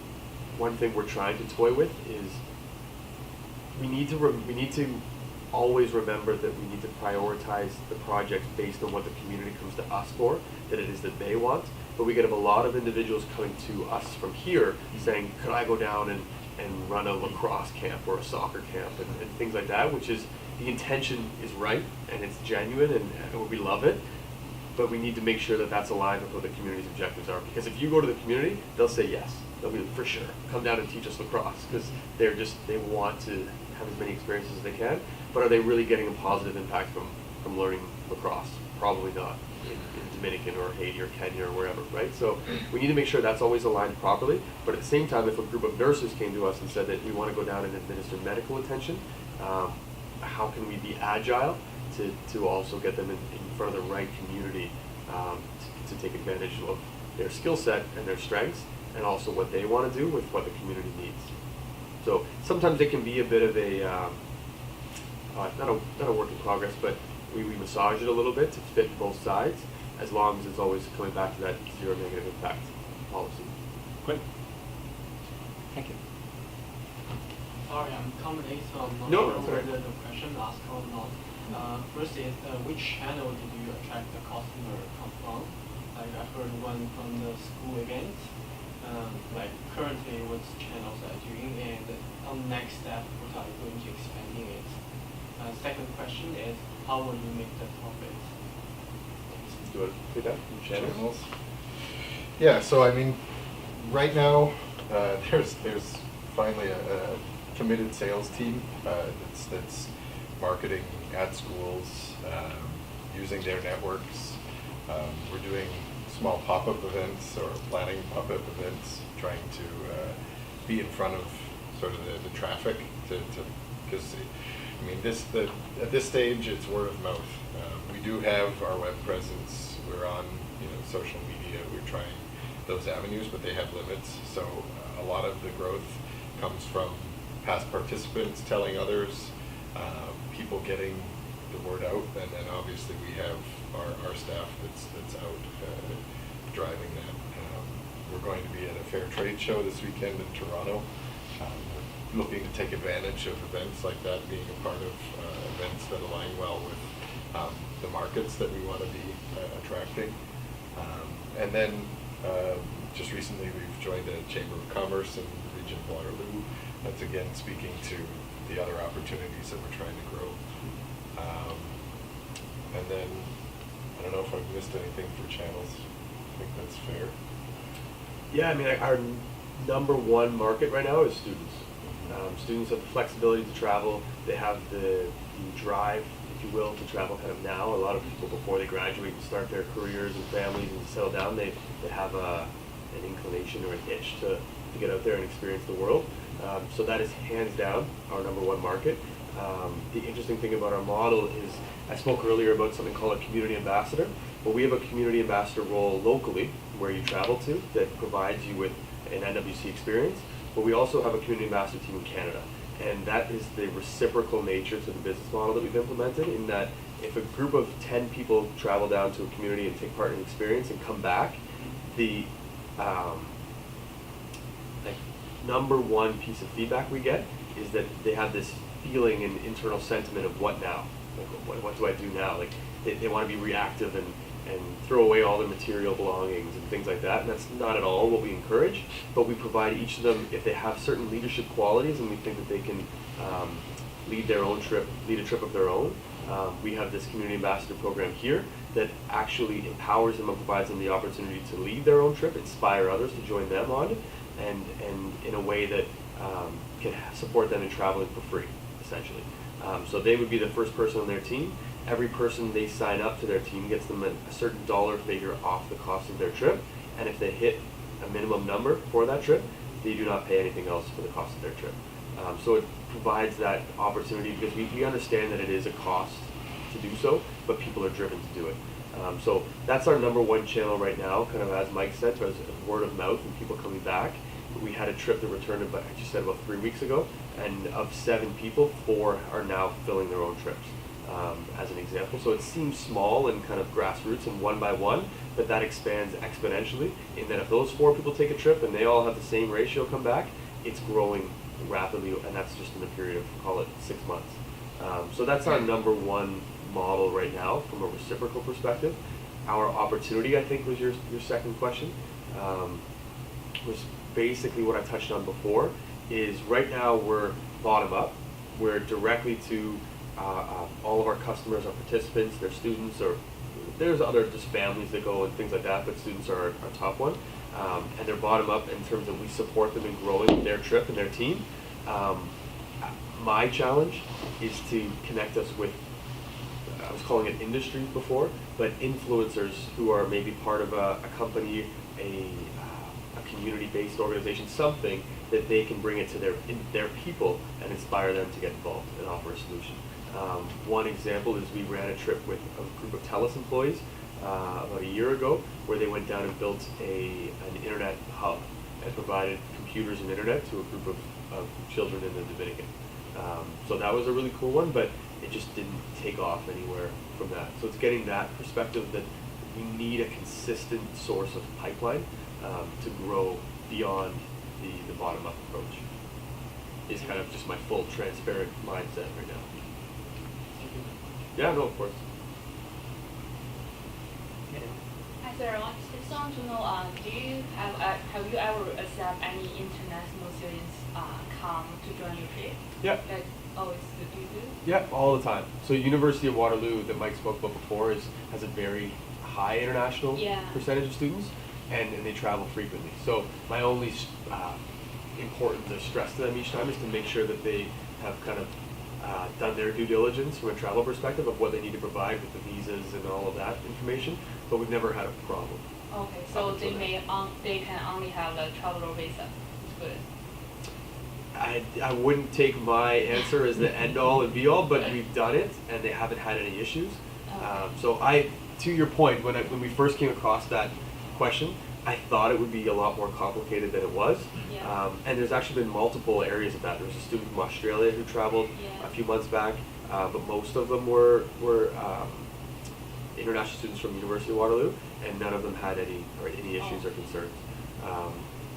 one thing we're trying to toy with is we need to always remember that we need to prioritize the project based on what the community comes to us for, that it is that they want. But we get a lot of individuals coming to us from here saying, could I go down and run a lacrosse camp or a soccer camp and things like that, which is, the intention is right and it's genuine and we love it, but we need to make sure that that's aligned with what the community's objectives are. Because if you go to the community, they'll say yes. They'll be for sure, come down and teach us lacrosse, because they want to have as many experiences as they can. But are they really getting a positive impact from learning lacrosse? Probably not in Dominican or Haiti or Kenya or wherever, right? So we need to make sure that's always aligned properly. But at the same time, if a group of nurses came to us and said that we want to go down and administer medical attention, how can we be agile to also get them in front of the right community to take advantage of their skill set and their strengths, and also what they want to do with what the community needs. So sometimes it can be a bit of a not a work in progress, but we massage it a little bit to fit both sides, as long as it's always coming back to that zero negative impact policy. Great. Thank you. Sorry, I'm accommodating, so I'm not No, sure that's all right. whether the question asked or not. First is, which channel did you attract the customer come from? Like I heard one from the school events. Like currently, what channels are you doing, and on next step, what are you going to expanding it? Second question is, how will you make the profits? Do you want to take that? Channels? Yeah, so I mean, right now, there's finally a committed sales team that's marketing at schools, using their networks. We're doing small pop-up events or planning pop-up events, trying to be in front of sort of the traffic because I mean at this stage it's word of mouth. We do have our web presence. We're on social media. We're trying those avenues, but they have limits. So a lot of the growth comes from past participants telling others, people getting the word out, and then obviously we have our staff that's out driving that. We're going to be at a fair trade show this weekend in Toronto. We're looking to take advantage of events like that, being a part of events that align well with the markets that we want to be attracting. And then just recently we've joined a Chamber of Commerce in the region of Waterloo. That's again speaking to the other opportunities that we're trying to grow. And then, I don't know if I've missed anything for channels. I think that's fair. Yeah, I mean, our number one market right now is students. Students have the flexibility to travel. They have the drive, if you will, to travel kind of now. A lot of people, before they graduate and start their careers and families and settle down, they have an inclination or an itch to get out there and experience the world. So that is hands down our number one market. The interesting thing about our model is, I spoke earlier about something called a community ambassador. Well, we have a community ambassador role locally where you travel to that provides you with an NWC experience. But we also have a community ambassador team in Canada. And that is the reciprocal nature to the business model that we've implemented, in that if a group of 10 people travel down to a community and take part in an experience and come back, the number one piece of feedback we get is that they have this feeling and internal sentiment of what now? Like, what do I do now? Like they want to be reactive and throw away all their material belongings and things like that. And that's not at all what we encourage, but we provide each of them, if they have certain leadership qualities and we think that they can lead a trip of their own. We have this community ambassador program here that actually empowers them and provides them the opportunity to lead their own trip, inspire others to join them on, and in a way that can support them in traveling for free, essentially. So they would be the first person on their team. Every person they sign up to their team gets them a certain dollar figure off the cost of their trip, and if they hit a minimum number for that trip, they do not pay anything else for the cost of their trip. So it provides that opportunity because we understand that it is a cost to do so, but people are driven to do it. So that's our number one channel right now, kind of as Mike said, as word of mouth and people coming back. We had a trip that returned about 3 weeks ago, and of 7 people, 4 are now filling their own trips, as an example. So it seems small and kind of grassroots and one by one, but that expands exponentially in that if those 4 people take a trip and they all have the same ratio come back, it's growing rapidly, and that's just in a period of, call it 6 months. So that's our number one model right now from a reciprocal perspective. Our opportunity, I think, was your second question, was basically what I touched on before, is right now we're bottom up. We're directly to all of our customers, our participants, their students, or there's other just families that go and things like that, but students are our top one. And they're bottom up in terms of we support them in growing their trip and their team. My challenge is to connect us with, I was calling it industry before, but influencers who are maybe part of a company, a community-based organization, something that they can bring it to their people and inspire them to get involved and offer a solution. One example is we ran a trip with a group of TELUS employees about a year ago, where they went down and built an internet hub and provided computers and internet to a group of children in the Dominican. So that was a really cool one, but it just didn't take off anywhere from that. So it's getting that perspective that we need a consistent source of pipeline to grow beyond the bottom-up approach. Is kind of just my full transparent mindset right now. Yeah, no, of course. Hi, Sarah. I just want to know, have you ever accept any international students come to join your trip? Yeah. Like, Oh, it's you do? Yeah, all the time. So University of Waterloo that Mike spoke about before has a very high international Yeah. percentage of students, and they travel frequently. So my only important to stress to them each time is to make sure that they have kind of done their due diligence from a travel perspective of what they need to provide with the visas and all of that information, but we've never had a problem. Okay, so Up they until they can only have a traveler visa. It's good. I wouldn't take my answer as the end all and be all, but we've done it and they haven't had any issues. Okay. So to your point, when we first came across that question, I thought it would be a lot more complicated than it was. Yeah. And there's actually been multiple areas of that. There was a student from Australia who traveled Yeah. a few months back, but most of them were international students from University of Waterloo, and none of them had any issues or concerns.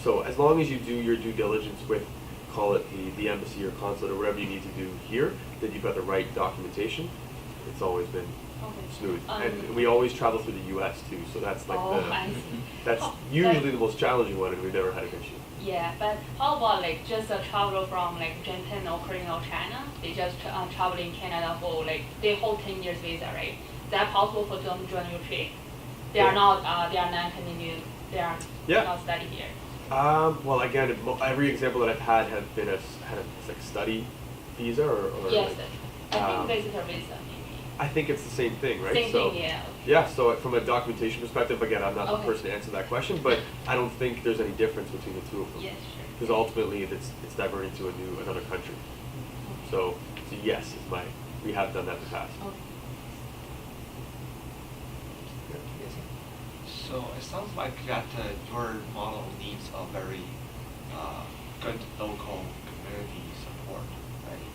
So as long as you do your due diligence with, call it the embassy or consulate or whatever you need to do here, that you've got the right documentation, it's always been Okay. smooth. And we always travel through the U.S. too, so that's like I see. that's Oh, usually but- the most challenging one, and we've never had an issue. Yeah, but how about like just a traveler from like Japan or Korea or China? They just travel in Canada for like they hold 10 years visa, right? Is that possible for them to join your trip? They are not. They are non-Canadian. They are Yeah. not study here. Well, again, every example that I've had have been had a like study visa or Yes, like, I think visitor visa maybe. I think it's the same thing, right? Same so, thing, yeah. Yeah, so from a documentation perspective, again, I'm not Okay. the person to answer that question, but I don't think there's any difference between the two of them. Yes, sure. Because ultimately, it's diverting to another country. So yes, we have done that in the past. Okay. So it sounds like that your model needs a very good local community support, right?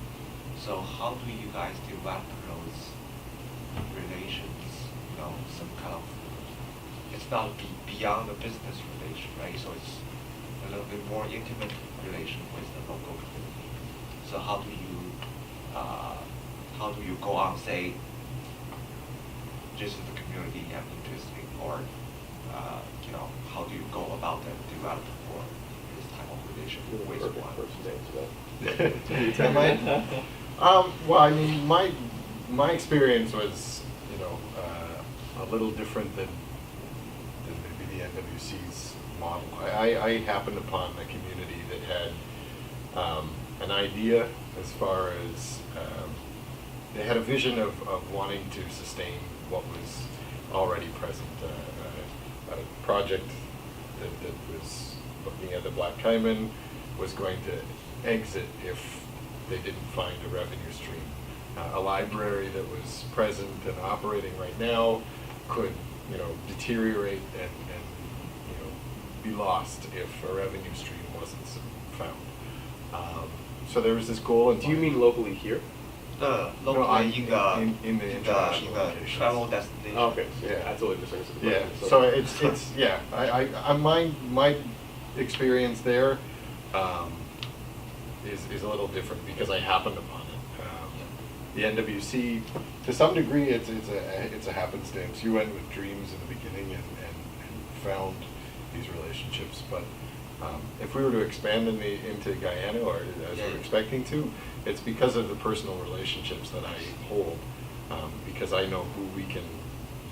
So how do you guys develop those relations? You know, some kind of, it's not beyond the business relation, right? So it's a little bit more intimate relation with the local community. So how do you go on, say, this is the community I'm interested in, or you know, how do you go about and develop for this type of relation You're the with perfect one? person to answer that. Well, I mean, my experience was, you know, a little different than maybe the NWC's model. I happened upon a community that had an idea as far as they had a vision of wanting to sustain what was already present. A project that was looking at the Black Cayman was going to exit if they didn't find a revenue stream. A library that was present and operating right now could, you know, deteriorate and you know, be lost if a revenue stream wasn't found. So there was this goal in Do you mind. mean locally here? Locally in the international in the locations. travel destination. Oh, okay, so Yeah. I totally misunderstood the Yeah, question. so it's yeah. My experience there is a little different because I happened upon it. The NWC, to some degree, it's a happenstance. You went with dreams in the beginning and found these relationships, but if we were to expand into Guyana, or as we're expecting to, it's because of the personal relationships that I hold, because I know who we can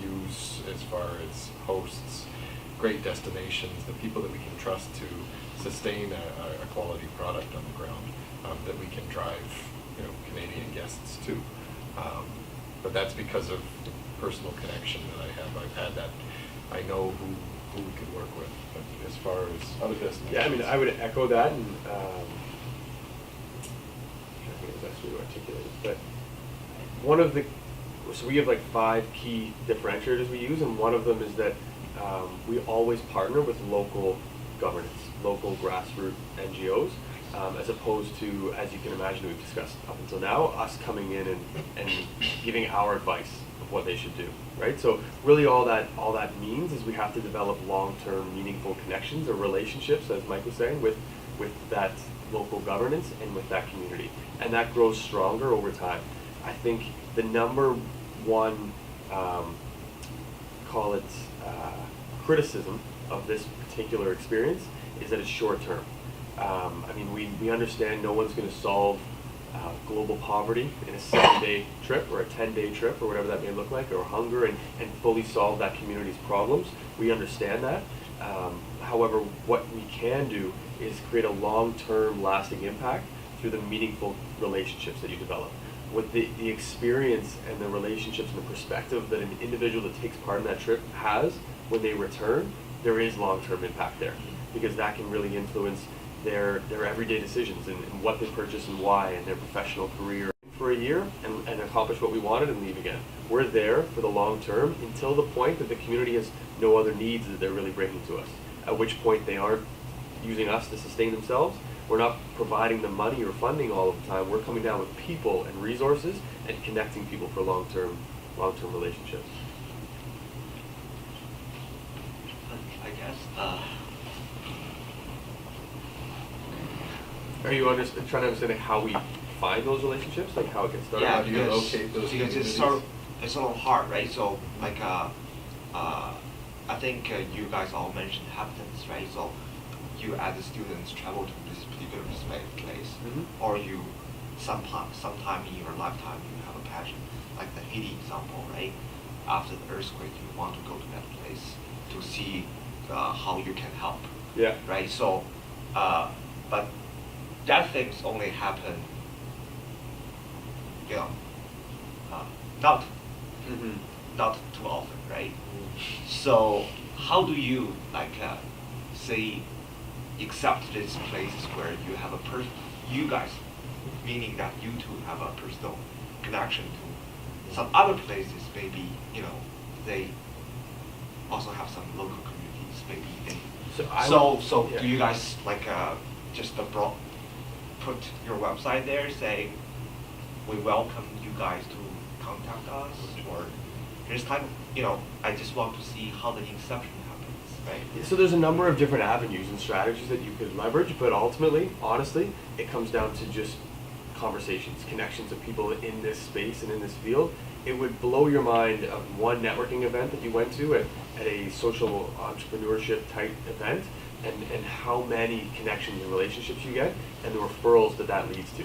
use as far as hosts, great destinations, the people that we can trust to sustain a quality product on the ground, that we can drive, you know, Canadian guests to. But that's because of the personal connection that I have. I've had that. I know who we could work with. But as far as other destinations, Yeah, I mean, I would echo that, and I think it was best way to articulate it. But so we have like 5 key differentiators we use, and one of them is that we always partner with local governance, local grassroots NGOs, as opposed to, as you can imagine, we've discussed up until now, us coming in and giving our advice of what they should do, right? So really all that means is we have to develop long-term meaningful connections or relationships, as Mike was saying, with that local governance and with that community. And that grows stronger over time. I think the number one, call it criticism of this particular experience is that it's short term. I mean, we understand no one's going to solve global poverty in a 7-day trip or a 10-day trip or whatever that may look like, or hunger, and fully solve that community's problems. We understand that. However, what we can do is create a long-term lasting impact through the meaningful relationships that you develop. With the experience and the relationships and the perspective that an individual that takes part in that trip has when they return, there is long-term impact there, because that can really influence their everyday decisions and what they purchase and why, and their professional career for a year and accomplish what we wanted and leave again. We're there for the long term until the point that the community has no other needs that they're really bringing to us, at which point they aren't using us to sustain themselves. We're not providing them money or funding all of the time. We're coming down with people and resources and connecting people for long-term relationships. I guess. Are you trying to understand how we find those relationships, like how it gets started? Yeah, How do you because, locate those because communities? it's a little hard, right? So like I think you guys all mentioned happenings, right? So you as a students travel to this particular place, or you sometime in your lifetime you have a passion, like the Haiti example, right? After the earthquake, you want to go to that place to see how you can help. Yeah. Right. So, but that things only happen, you know, not too often, right? So how do you say accept these places where you have you guys, meaning that you two have a personal connection to some other places, maybe, they also have some local communities, maybe they. So yeah. do you guys just put your website there, say we welcome you guys to contact us, or there's I just want to see how the inception happens, right? So there's a number of different avenues and strategies that you could leverage, but ultimately, honestly, it comes down to just conversations, connections of people in this space and in this field. It would blow your mind of one networking event that you went to at a social entrepreneurship type event, and how many connections and relationships you get, and the referrals that leads to.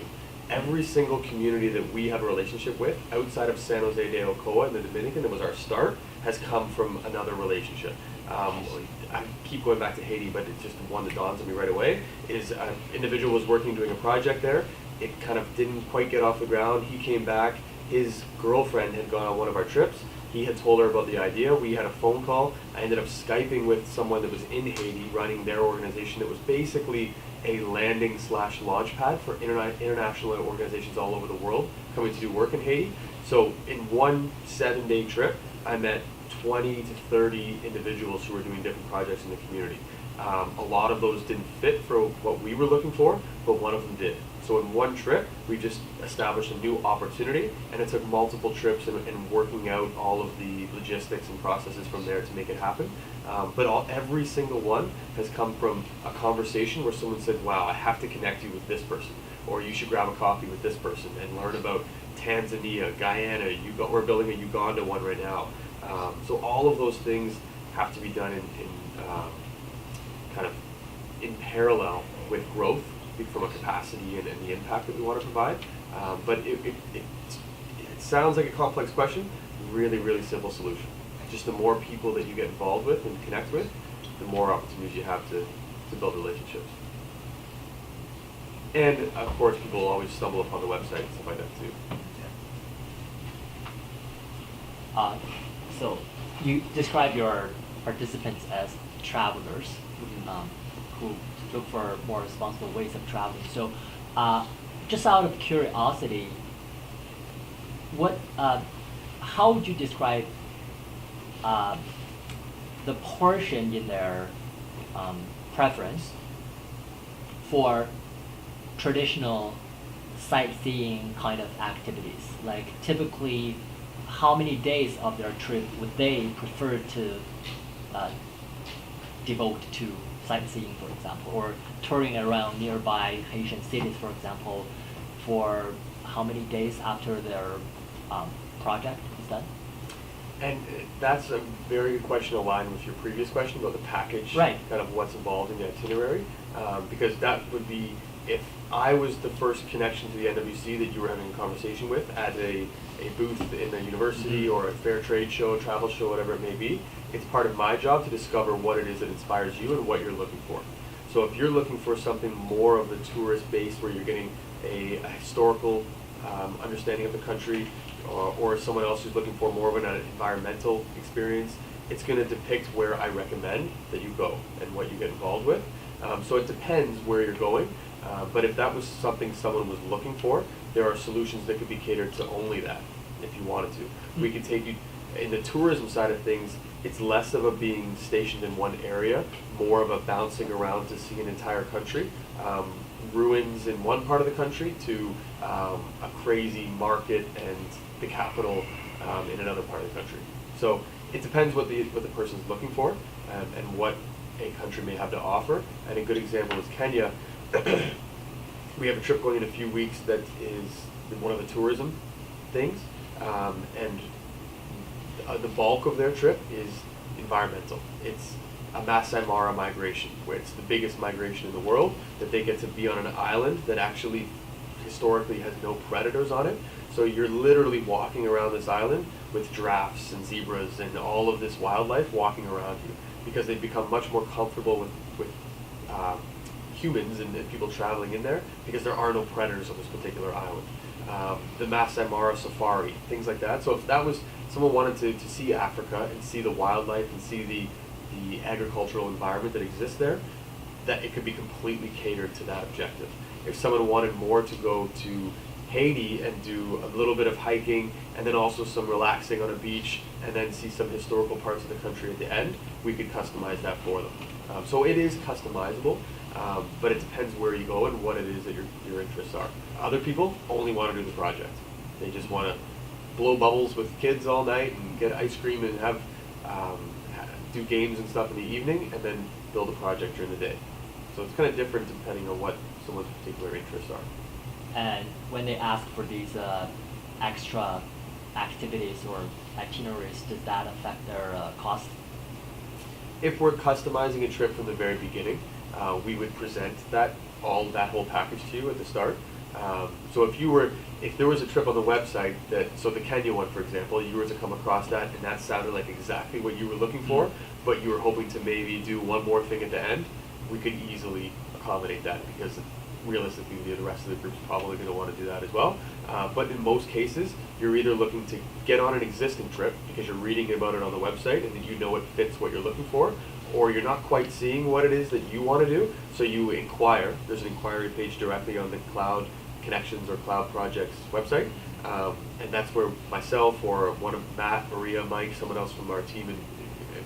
Every single community that we have a relationship with outside of San Jose de Ocoa in the Dominican, that was our start, has come from another relationship. I keep going back to Haiti, but it's just one that dawns on me right away, is an individual was working doing a project there. It kind of didn't quite get off the ground. He came back. His girlfriend had gone on one of our trips. He had told her about the idea. We had a phone call. I ended up Skyping with someone that was in Haiti running their organization that was basically a landing/launch pad for international organizations all over the world coming to do work in Haiti. So in one 7-day trip, I met 20 to 30 individuals who were doing different projects in the community. A lot of those didn't fit for what we were looking for, but one of them did. So in one trip, we just established a new opportunity, and it took multiple trips and working out all of the logistics and processes from there to make it happen. But every single one has come from a conversation where someone said, wow, I have to connect you with this person, or you should grab a coffee with this person and learn about Tanzania, Guyana, we're building a Uganda one right now. So all of those things have to be done in kind of in parallel with growth from a capacity and the impact that we want to provide. But it sounds like a complex question, really, really simple solution. Just the more people that you get involved with and connect with, the more opportunities you have to build relationships. And of course, people always stumble upon the website and stuff like that too. So you describe your participants as travelers who look for more responsible ways of traveling. So just out of curiosity, how would you describe the portion in their preference for traditional sightseeing kind of activities? Like typically, how many days of their trip would they prefer to devote to sightseeing, for example, or touring around nearby Haitian cities, for example, for how many days after their project is done? And that's a very good question aligned with your previous question about the package, right? Kind of what's involved in the itinerary, because that would be if I was the first connection to the NWC that you were having a conversation with at a booth in a university or a fair trade show, a travel show, whatever it may be, it's part of my job to discover what it is that inspires you and what you're looking for. So if you're looking for something more of the tourist base where you're getting a historical understanding of the country, or someone else who's looking for more of an environmental experience, it's going to depict where I recommend that you go and what you get involved with. So it depends where you're going, but if that was something someone was looking for, there are solutions that could be catered to only that if you wanted to. We could take you, in the tourism side of things, it's less of a being stationed in one area, more of a bouncing around to see an entire country. Ruins in one part of the country to a crazy market and the capital in another part of the country. So it depends what the person's looking for and what a country may have to offer. And a good example is Kenya. We have a trip going in a few weeks that is one of the tourism things, and the bulk of their trip is environmental. It's a Masai Mara migration, where it's the biggest migration in the world, that they get to be on an island that actually historically has no predators on it. So you're literally walking around this island with giraffes and zebras and all of this wildlife walking around you, because they've become much more comfortable with humans and people traveling in there, because there are no predators on this particular island. The Masai Mara safari, things like that. So if that was, someone wanted to see Africa and see the wildlife and see the agricultural environment that exists there, that it could be completely catered to that objective. If someone wanted more to go to Haiti and do a little bit of hiking and then also some relaxing on a beach and then see some historical parts of the country at the end, we could customize that for them. So it is customizable, but it depends where you go and what it is that your interests are. Other people only want to do the project. They just want to blow bubbles with kids all night and get ice cream and have do games and stuff in the evening, and then build a project during the day. So it's kind of different depending on what someone's particular interests are. And when they ask for these extra activities or itineraries, does that affect their cost? If we're customizing a trip from the very beginning, we would present that whole package to you at the start. So if there was a trip on the website so the Kenya one, for example, you were to come across that and that sounded like exactly what you were looking for, but you were hoping to maybe do one more thing at the end, we could easily accommodate that, because realistically the rest of the group's probably going to want to do that as well. But in most cases, you're either looking to get on an existing trip because you're reading about it on the website and then you know it fits what you're looking for, or you're not quite seeing what it is that you want to do, so you inquire. There's an inquiry page directly on the Cloud Connections or Cloud Projects website, and that's where myself or one of Matt, Maria, Mike, someone else from our team and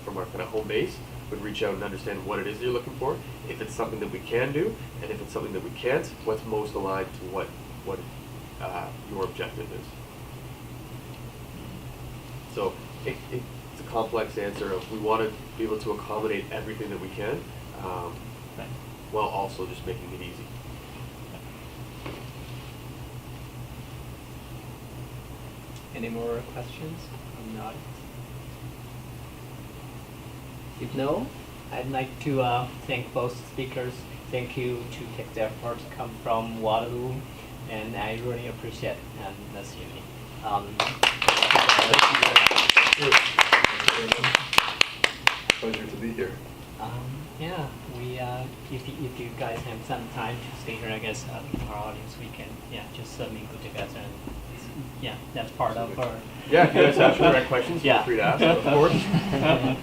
from our kind of home base would reach out and understand what it is you're looking for, if it's something that we can do, and if it's something that we can't, what's most aligned to what your objective is. So it's a complex answer of, we want to be able to accommodate everything that we can, while also just making it easy. Any more questions from the audience? If no, I'd like to thank both speakers. Thank you to take the effort to come from Waterloo, and I really appreciate this evening. Pleasure to be here. Yeah, if you guys have some time to stay here, I guess our audience, we can just mingle together, and that's part of our. Yeah, if you guys have direct questions, feel free to ask, of course.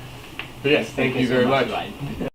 But yes, thank you very so much. Ryan.